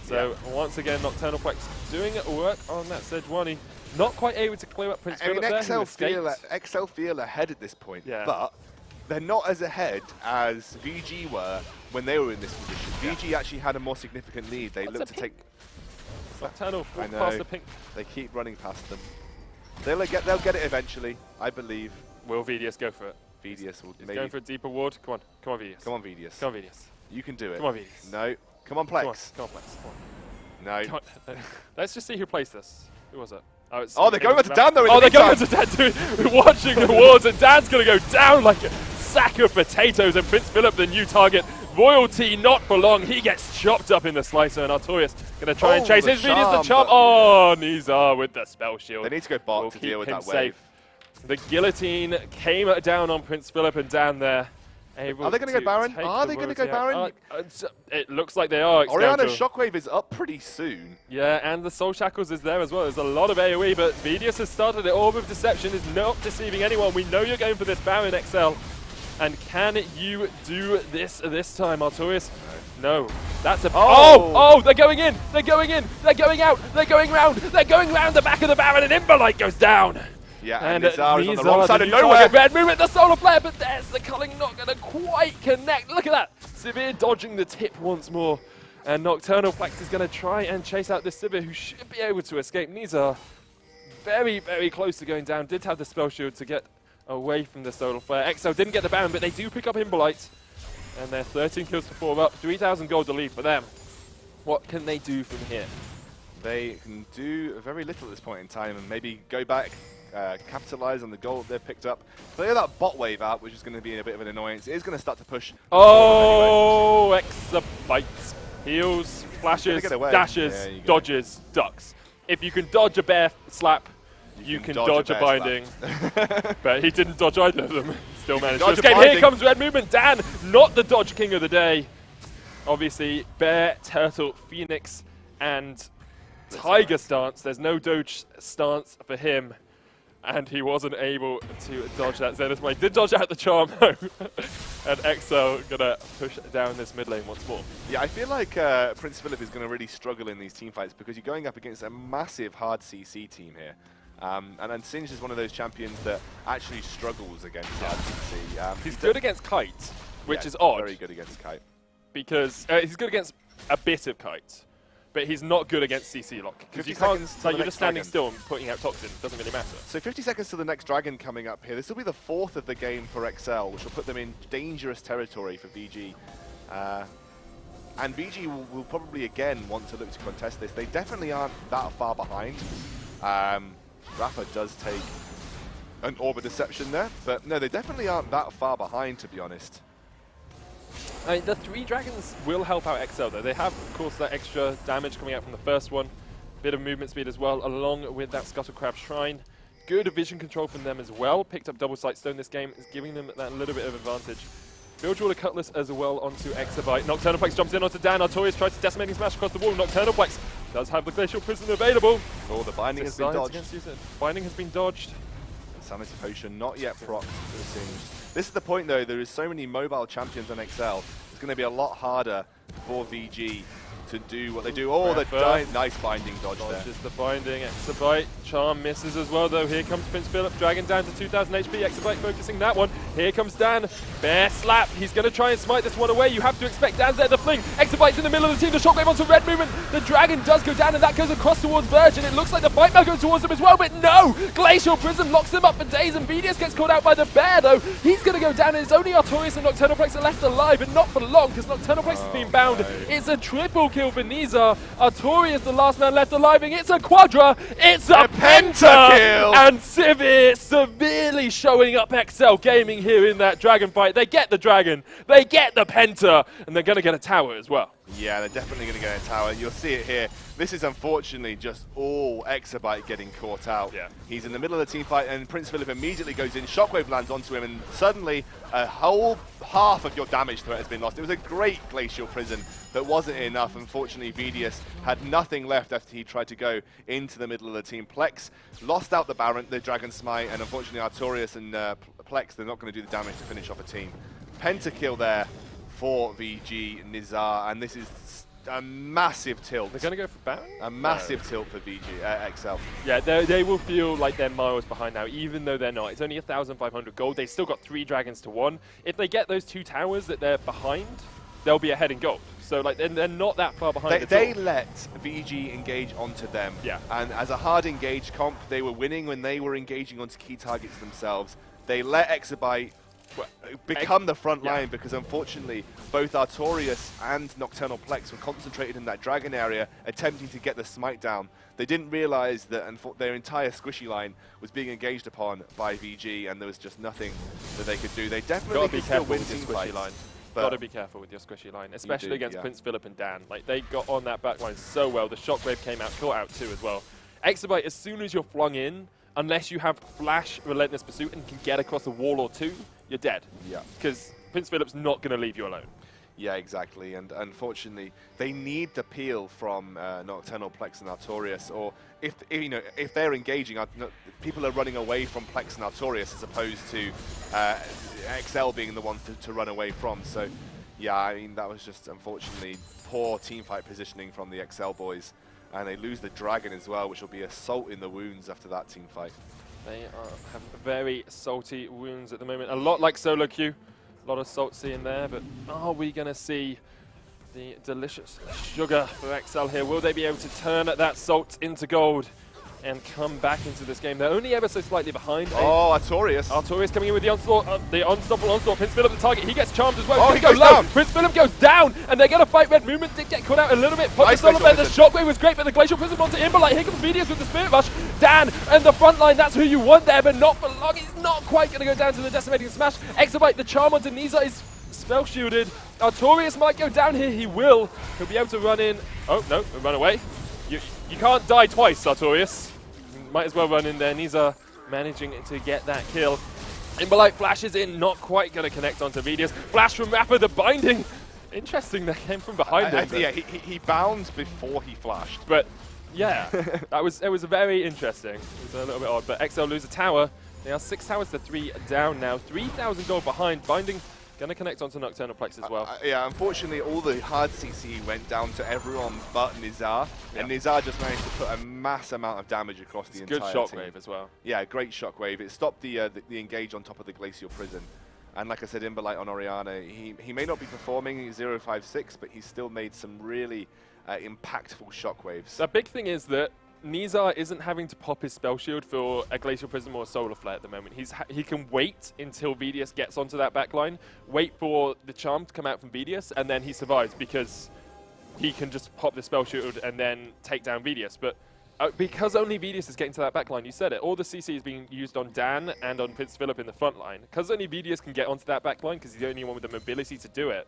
So once again, Nocturnal Plex doing work on that Sejuani. Not quite able to clear up Prince Philip there. exceL feel ahead at this point, but they're not as ahead as VG were when they were in this position. VG actually had a more significant lead. They looked to take... Nocturnal I know. Past the pink. They keep running past them. They'll get it eventually, I believe. Will Vidius go for it? Vidius will maybe. Going for a deeper ward. Come on, Vidius. Come on, Vidius. Come on, Vidius. You can do it. Come on, Vidius. No. Come on, Plex. Come on, Plex. Come on. No. Come on. Let's just see who plays this. Who was it? Oh, they're going to Dan though. Oh, they're going to Dan too. Watching the wards, and Dan's going to go down like a sack of potatoes. And Prince Philip, the new target. Royalty not for long. He gets chopped up in the slicer, and Artorias going to try and chase his Vidius the charm. Oh, Nizar with the spell shield. They need to go bot to deal with that wave. The guillotine came down on Prince Philip and Dan there. Are they going to go Baron? Are they going to go Baron? It looks like they are. Oriana's Shockwave is up pretty soon. Yeah, and the Soul Shackles is there as well. There's a lot of AoE, but Vidius has started it. Orb of Deception is not deceiving anyone. We know you're going for this Baron, exceL. And can you do this time, Artorias? No. That's a... Oh, they're going in. They're going in. They're going out. They're going round. They're going round the back of the Baron, and Imbolite goes down. Yeah, and Nizar is on the wrong side of nowhere. Red movement, the Solar Flare, but there's the culling not going to quite connect. Look at that. Sivir dodging the tip once more. And Nocturnal Plex is going to try and chase out this Sivir, who should be able to escape. Nizar very, very close to going down. Did have the spell shield to get away from the Solar Flare. exceL didn't get the Baron, but they do pick up Imbolite. And they're 13 kills to 4 up. 3,000 gold to lead for them. What can they do from here? They can do very little at this point in time, and maybe go back, capitalize on the gold they've picked up. Clear that bot wave out, which is going to be a bit of an annoyance. It is going to start to push. Oh, exabyte. Heals, flashes, dashes, dodges, ducks. If you can dodge a bear slap, you can dodge a binding. But he didn't dodge either of them. Still managed to escape. Here comes Red Movement. Dan, not the dodge king of the day. Obviously, Bear, Turtle, Phoenix, and Tiger stance. There's no dodge stance for him. And he wasn't able to dodge that Zenith Blade. Did dodge out the charm though. And exceL gonna push down this mid lane once more. Yeah, I feel like Prince Philip is gonna really struggle in these team fights because you're going up against a massive hard CC team here. And then Singed is one of those champions that actually struggles against hard CC. He's good against Kite, which is odd. Very good against Kite. Because he's good against a bit of Kite. but he's not good against CC lock. Because you can't, like, you're just standing still and putting out toxin. Doesn't really matter. So 50 seconds to the next dragon coming up here. This will be the 4th of the game for exceL, which will put them in dangerous territory for VG. And VG will probably again want to look to contest this. They definitely aren't that far behind. Rafa does take an Orbit Deception there, but no, they definitely aren't that far behind, to be honest. I mean, the 3 dragons will help out exceL though. They have, of course, that extra damage coming out from the first one. Bit of movement speed as well, along with that Scuttle Crab Shrine. Good vision control from them as well. Picked up double sight stone this game, is giving them that little bit of advantage. Bilge Water Cutlass as well onto exabyte. Nocturnal Plex jumps in onto Dan. Artorias tries to decimating smash across the wall. Nocturnal Plex does have the Glacial Prison available. Oh, the binding has been dodged. Binding has been dodged. Sanity Potion not yet procced for the Singe. This is the point though, there is so many mobile champions on exceL. It's going to be a lot harder for VG to do what they do. Oh, the nice binding dodge there. Dodges the binding. Exabyte. Charm misses as well though. Here comes Prince Philip. Dragon down to 2000 HP. Exabyte focusing that one. Here comes Dan. Bear slap. He's going to try and smite this one away. You have to expect Dan's there. The fling. Exabyte's in the middle of the team. The shockwave onto red movement. The dragon does go down and that goes across towards Verge. And it looks like the fight might go towards him as well. But no! Glacial Prism locks them up for days. And VDS gets caught out by the bear though. He's going to go down and it's only Artorias and Nocturnal Plex are left alive. And not for long because Nocturnal Plex has been bound. No. It's a triple kill for Nizar. Artorias the last man left alive. And it's a quadra. It's a pentakill. And Sivir severely showing up exceL Gaming here in that dragon fight. They get the dragon, they get the penta, and they're going to get a tower as well. Yeah, they're definitely going to get a tower. You'll see it here. This is unfortunately just all exabyte getting caught out. Yeah. He's in the middle of the team fight, and Prince Philip immediately goes in. Shockwave lands onto him, and suddenly a whole half of your damage threat has been lost. It was a great Glacial Prison, but wasn't enough. Unfortunately, VDS had nothing left after he tried to go into the middle of the team. Plex lost out the Baron, the Dragon Smite, and unfortunately Artorias and Plex, they're not going to do the damage to finish off a team. Pentakill there for VG Nizar, and this is a massive tilt. They're going to go for Baron? A massive tilt for VG, exceL. Yeah, they will feel like they're miles behind now, even though they're not. It's only 1,500 gold. They still got 3 dragons to 1. If they get those 2 towers that they're behind, they'll be ahead in gold. So like they're not that far behind. They let VG engage onto them. Yeah. And as a hard engage comp, they were winning when they were engaging onto key targets themselves. They let exabyte become the front line because unfortunately both Artorias and Nocturnal Plex were concentrated in that dragon area attempting to get the smite down. They didn't realize that their entire squishy line was being engaged upon by VG and there was just nothing that they could do. They definitely could still win team fights. Got to be careful with your squishy line, especially against Prince Philip and Dan. Like, they got on that back line so well. The shockwave came out, caught out too as well. Exabyte, as soon as you're flung in, unless you have Flash Relentless Pursuit and can get across a wall or 2, you're dead. Yeah. Because Prince Philip's not going to leave you alone. Yeah, exactly. And unfortunately, they need the peel from Nocturnal Plex and Artorias, or if they're engaging, people are running away from Plex and Artorias as opposed to exceL being the ones to run away from. So, yeah, I mean, that was just unfortunately poor teamfight positioning from the exceL boys. And they lose the dragon as well, which will be a salt in the wounds after that team fight. They have very salty wounds at the moment. A lot like solo queue. A lot of salty in there, but are we going to see the delicious sugar for exceL here? Will they be able to turn that salt into gold and come back into this game? They're only ever so slightly behind. Oh, Artorias. Artorias coming in with the onslaught, the unstoppable onslaught. Prince Philip the target, he gets charmed as well. Oh, he goes down. Prince Philip goes down, and they're going to fight red movement. Did get caught out a little bit. Put the shockwave was great, but the Glacial Prism onto Imberlight. Here comes VDS with the Spirit Rush. Dan and the front line, that's who you want there, but not for long. He's not quite going to go down to the decimating smash. Exabyte, the charm onto Nizar is spell shielded. Artorias might go down here. He will. He'll be able to run in. Oh, no, run away. You can't die twice, Artorias. Might as well run in there. Nizar managing to get that kill. Imberlight flashes in, not quite going to connect onto VDS. Flash from Rapper, the binding. Interesting, that came from behind him. Yeah, he bound before he flashed. But yeah, it was very interesting. It was a little bit odd, but exceL lose a tower. They are 6 towers to 3 down now. 3,000 gold behind. Binding going to connect onto Nocturnal Plex as well. Yeah, unfortunately, all the hard CC went down to everyone but Nizar, and Nizar just managed to put a mass amount of damage across the entire team. Good shockwave as well. Yeah, great shockwave. It stopped the engage on top of the Glacial Prison. And like I said, Imberlight on Orianna, he may not be performing 0.56, but he's still made some really impactful shockwaves. The big thing is that Nizar isn't having to pop his spell shield for a Glacial Prism or a Solar Flare at the moment. He can wait until VDS gets onto that backline, wait for the charm to come out from VDS, and then he survives because he can just pop the spell shield and then take down VDS. But because only VDS is getting to that backline, you said it, all the CC is being used on Dan and on Prince Philip in the front line. Because only VDS can get onto that backline, because he's the only one with the mobility to do it,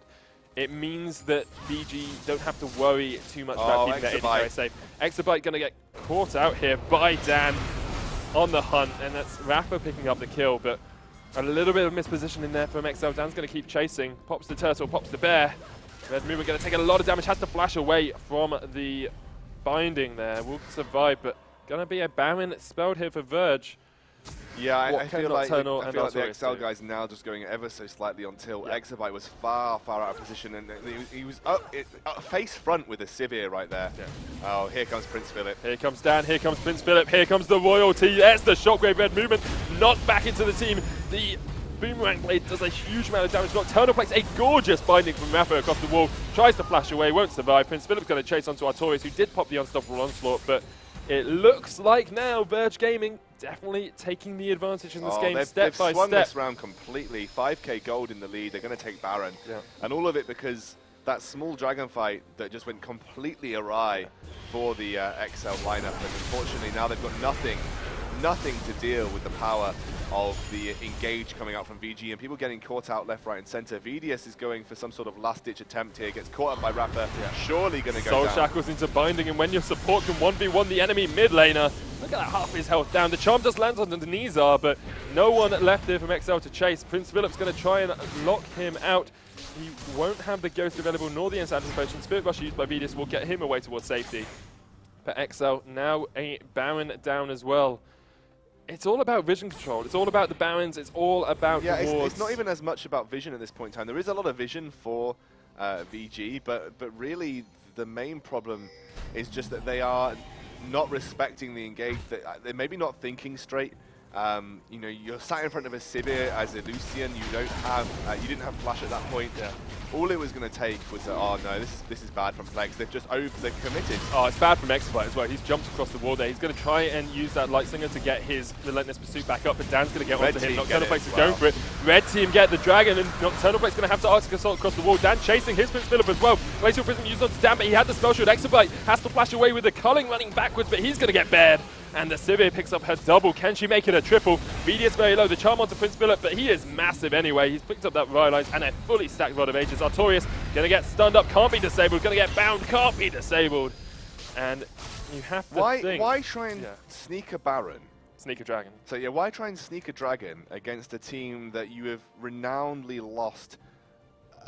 it means that VG don't have to worry too much about keeping their AD carry safe. exabyte going to get caught out here by Dan on the hunt, and that's Rafa picking up the kill, but a little bit of mispositioning there from exceL. Dan's going to keep chasing, pops the turtle, pops the bear. Red Movement going to take a lot of damage, has to flash away from the binding there. Will survive, but going to be a Baron spelled here for Verge. Yeah, I feel like the exceL do. guys now just going ever so slightly until exabyte was far out of position, and he was face front with a Sivir right there. Yeah. Oh, here comes Prince Philip. Here comes Dan, here comes Prince Philip, here comes the royalty. There's the Shockwave. Red Movement knocked back into the team. The Boomerang Blade does a huge amount of damage. Nocturnal Plex, a gorgeous binding from Rafa across the wall. Tries to flash away, won't survive. Prince Philip's going to chase onto Artorias, who did pop the Unstoppable Onslaught, but it looks like now Verge Gaming definitely taking the advantage in this game step by step. They've swung step. this round completely. 5k gold in the lead. They're going to take Baron. Yeah. And all of it because that small dragon fight that just went completely awry for the exceL lineup. And unfortunately now they've got nothing to deal with the power of the engage coming out from VG, and people getting caught out left, right, and center. VDS is going for some sort of last-ditch attempt here, gets caught up by Rafa, surely going to go Soul down. Shackles into binding, and when your support can 1v1 the enemy mid laner, look at that, half his health down. The charm does land on the Nizar, but no one left here from exceL to chase. Prince Philip's going to try and lock him out. He won't have the Ghost available, nor the Enchanted Potion. Spirit Rush used by VDS will get him away towards safety. But exceL now a Baron down as well. It's all about vision control. It's all about the Barons. It's all about it's not even as much about vision at this point in time. There is a lot of vision for VG, but really the main problem is just that they are not respecting the engage. They're maybe not thinking straight. You know, you're sat in front of a Sivir as a Lucian. You didn't have flash at that point. Yeah. All it was going to take was, oh no, this is bad from Plex. They've committed. Oh, it's bad from exabyte as well. He's jumped across the wall there. He's going to try and use that Light Singer to get his Relentless Pursuit back up, but Dan's going to get onto him. Nocturnal Plex is going for it. Red team get the dragon, and Nocturnal Plex is going to have to Arctic Assault across the wall. Dan chasing his Prince Philip as well. Glacial Prism used onto Dan, but he had the spell shield. exabyte has to flash away with the culling running backwards, but he's going to get bared. And the Sivir picks up her double. Can she make it a triple? VDS very low. The charm onto Prince Philip, but he is massive anyway. He's picked up that Rylance and a fully stacked Rod of Ages. Artorias going to get stunned up, can't be disabled. Going to get bound, can't be disabled. And you have to think. Why try and sneak a Baron? Sneak a dragon. So yeah, why try and sneak a dragon against a team that you have renownedly lost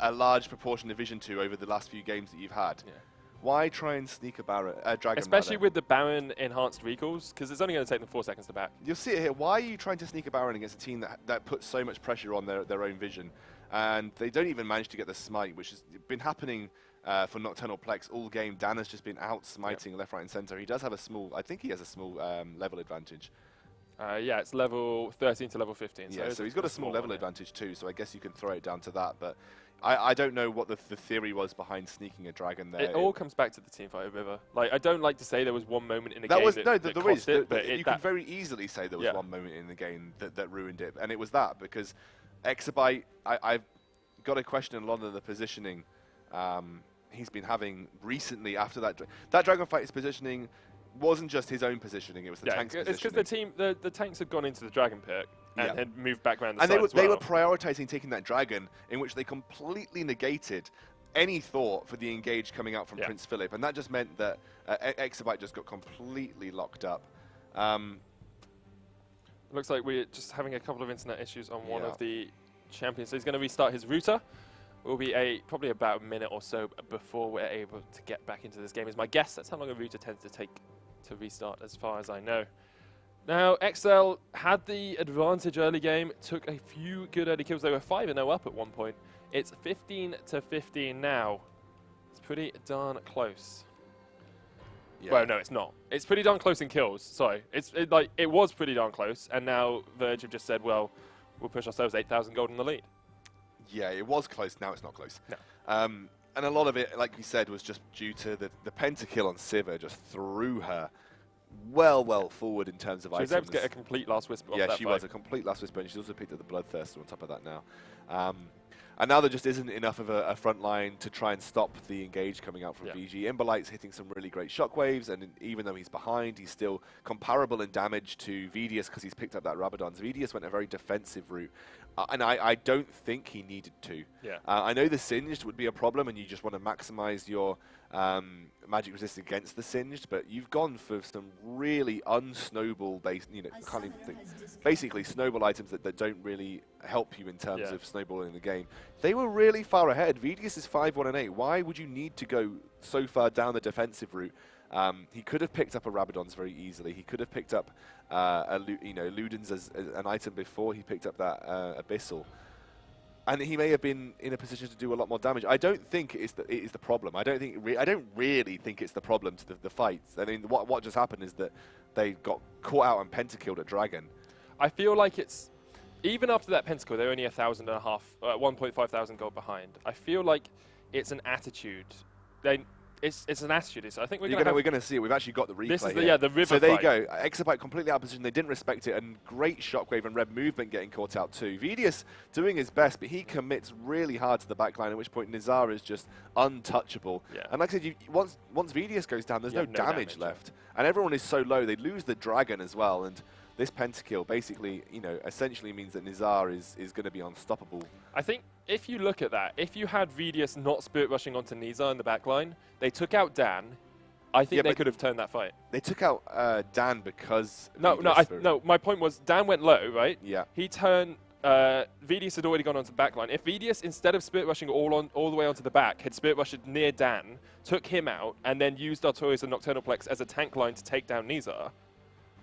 a large proportion of vision to over the last few games that you've had? Yeah. Why try and sneak a dragon? Especially with the Baron enhanced recalls, because it's only going to take them 4 seconds to back. You'll see it here. Why are you trying to sneak a Baron against a team that puts so much pressure on their own vision? And they don't even manage to get the smite, which has been happening for Nocturnal Plex all game. Dan has just been out smiting left, right, and center. He does have a small, I think he has a small level advantage. Yeah, it's level 13 to level 15. Yeah, so he's got a small level advantage too, so I guess you can throw it down to that. But I don't know what the theory was behind sneaking a dragon there. It all comes back to the teamfight at River. Like, I don't like to say there was one moment in the game you can very easily say there was one moment in the game that ruined it, and it was that, because exabyte, I've got to question a lot of the positioning he's been having recently after that. That dragon fight, his positioning wasn't just his own positioning, it was the tank's positioning. It's because the tanks had gone into the dragon pit and had moved back around the side as well. They were prioritizing taking that dragon, in which they completely negated any thought for the engage coming out from Prince Philip, and that just meant that exabyte just got completely locked up. Looks like we're just having a couple of internet issues on one of the champions. So he's going to restart his router. Will be probably about a minute or so before we're able to get back into this game, is my guess. That's how long a router tends to take to restart, as far as I know. Now, exceL had the advantage early game, took a few good early kills. They were 5-0 up at one point. It's 15-15 now. It's pretty darn close. Yeah. Well, no, it's not. It's pretty darn close in kills. Sorry. It was pretty darn close, and now Verge have just said, well, we'll push ourselves 8,000 gold in the lead. Yeah, it was close. Now it's not close. No. And a lot of it, like we said, was just due to the pentakill on Sivir just threw her well forward in terms of items. She was able to get a complete Last Whisper off that she fight. was a complete Last Whisper, and she's also picked up the Bloodthirster on top of that now. And now there just isn't enough of a front line to try and stop the engage coming out from VG. Imberlight's hitting some really great shockwaves, and even though he's behind, he's still comparable in damage to Vidius because he's picked up that Rabadon's. Vidius went a very defensive route, and I don't think he needed to. I know the Singed would be a problem, and you just want to maximize your magic resist against the Singed, but you've gone for some really unsnowball based, can't even think, basically snowball items that don't really help you in terms of snowballing the game. They were really far ahead. Vidius is 5-1-8. Why would you need to go so far down the defensive route? He could have picked up a Rabadon's very easily. He could have picked up Luden's as an item before he picked up that Abyssal. And he may have been in a position to do a lot more damage. I don't think it is the problem. I don't really think it's the problem to the fights. I mean, what just happened is that they got caught out and pentakilled at Dragon. I feel like it's, even after that pentakill, they're only 1.5 thousand gold behind. I feel like it's an attitude. It's an attitude. I think we're going to see it. We've actually got the replay. This is the river. So there you go. exabyte completely out of position. They didn't respect it, and great shockwave and red movement getting caught out too. Vidius doing his best, but he commits really hard to the backline. At which point Nizar is just untouchable. And like I said, once Vidius goes down, there's no damage left, and everyone is so low. They lose the dragon as well, and this pentakill basically, essentially means that Nizar is going to be unstoppable. I think if you look at that, if you had Vidius not spirit rushing onto Nizar in the backline, they took out Dan. I think they could have turned that fight. They took out Dan because no. My point was Dan went low, right? Yeah. He turned. Vidius had already gone onto the backline. If Vidius, instead of spirit rushing all the way onto the back, had spirit rushed near Dan, took him out, and then used Artorias and Nocturnal Plex as a tank line to take down Nizar.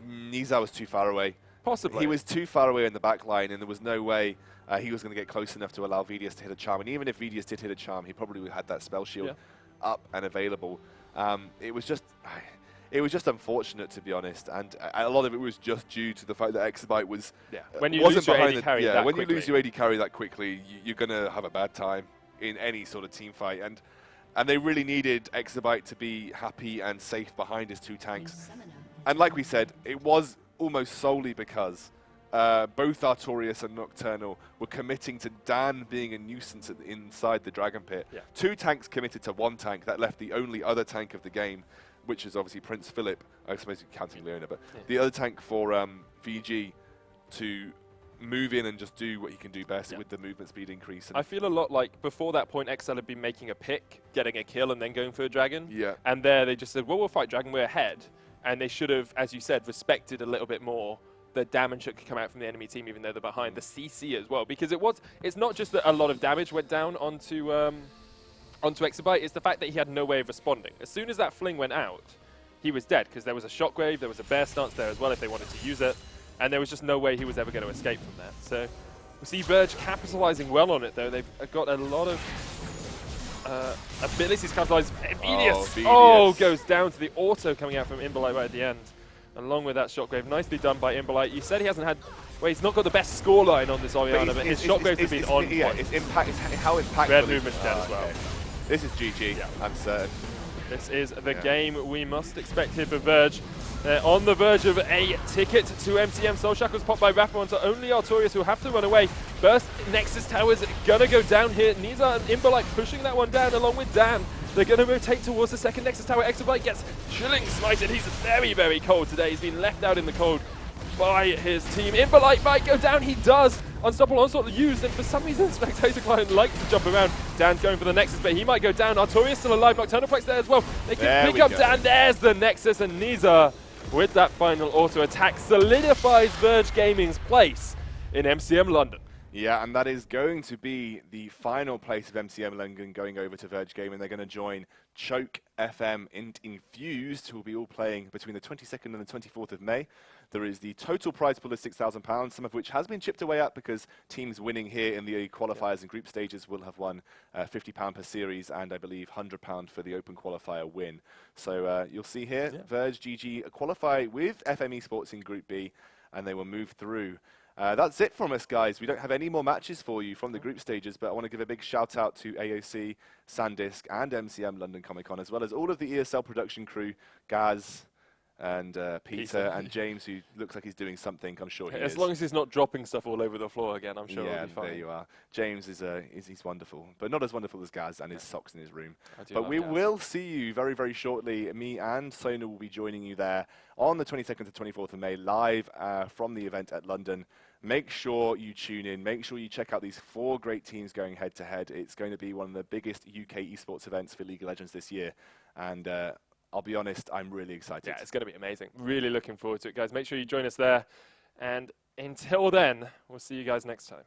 Nizar was too far away. Possibly. He was too far away in the back line, and there was no way he was going to get close enough to allow Vidius to hit a charm. And even if Vidius did hit a charm, he probably had that spell shield up and available. It was just unfortunate, to be honest, and a lot of it was just due to the fact that exabyte was when you lose your AD carry that when quickly. You lose your AD carry that quickly, you're going to have a bad time in any sort of team fight. And they really needed exabyte to be happy and safe behind his two tanks. And like we said, it was almost solely because both Artorias and Nocturnal were committing to Dan being a nuisance inside the Dragon Pit. Two tanks committed to one tank. That left the only other tank of the game, which is obviously Prince Philip. I suppose you're counting Leona, but the other tank for VG to move in and just do what he can do best with the movement speed increase. And I feel a lot like before that point, exceL had been making a pick, getting a kill, and then going for a Dragon. And there they just said, well, we'll fight Dragon, we're ahead. And they should have, as you said, respected a little bit more the damage that could come out from the enemy team, even though they're behind. The CC as well, because it's not just that a lot of damage went down onto exabyte, it's the fact that he had no way of responding. As soon as that fling went out, he was dead, because there was a shockwave, there was a bear stance there as well if they wanted to use it, and there was just no way he was ever going to escape from that. So we see Verge capitalizing well on it, though. They've got a lot of abilities to capitalize. Vidius goes down to the auto coming out from Imberlight right at the end, along with that shockwave. Nicely done by Imberlight. You said he hasn't had, well, he's not got the best scoreline on this Orianna, but his shockwaves have been on point. It's how impactful. Red movement's dead as well. Okay. This is GG, I'm certain. This is the game we must expect here for Verge. They're on the verge of a ticket to MCM. Soul Shackles popped by Rapper onto only Artorias, who have to run away. Burst Nexus Tower's gonna go down here. Nizar and Imberlight pushing that one down along with Dan. They're gonna rotate towards the second Nexus Tower. exabyte gets chilling smited. He's very cold today. He's been left out in the cold by his team. Imberlight might go down. He does. Unstoppable Onslaught used, and for some reason Spectator Client likes to jump around. Dan's going for the Nexus, but he might go down. Artorias still alive. Nocturnal Plex there as well. They can pick up Dan. There's the Nexus, and Nizar, with that final auto attack, solidifies Verge Gaming's place in MCM London. Yeah, and that is going to be the final place of MCM London going over to Verge Gaming. They're going to join Choke FM and Infused, who will be all playing between the 22nd and the 24th of May. There is the total prize pool of £6,000, some of which has been chipped away at because teams winning here in the qualifiers and group stages will have won £50 per series and I believe £100 for the open qualifier win. So you'll see here, VergeGG qualify with FM eSports in Group B, and they will move through That's it from us, guys. We don't have any more matches for you from the group stages, but I want to give a big shout out to AOC, SanDisk, and MCM London Comic Con, as well as all of the ESL production crew, Gaz, and Peter and James, who looks like he's doing something. I'm sure he is. As long as he's not dropping stuff all over the floor again, I'm sure it'll be fine. There you are. James he's wonderful, but not as wonderful as Gaz and his socks in his room. But we will see you very, very shortly. Me and Sona will be joining you there on the 22nd to 24th of May, live from the event at London. Make sure you tune in. Make sure you check out these 4 great teams going head-to-head. It's going to be one of the biggest UK esports events for League of Legends this year. And I'll be honest, I'm really excited. Yeah, it's going to be amazing. Really looking forward to it, guys. Make sure you join us there. And until then, we'll see you guys next time.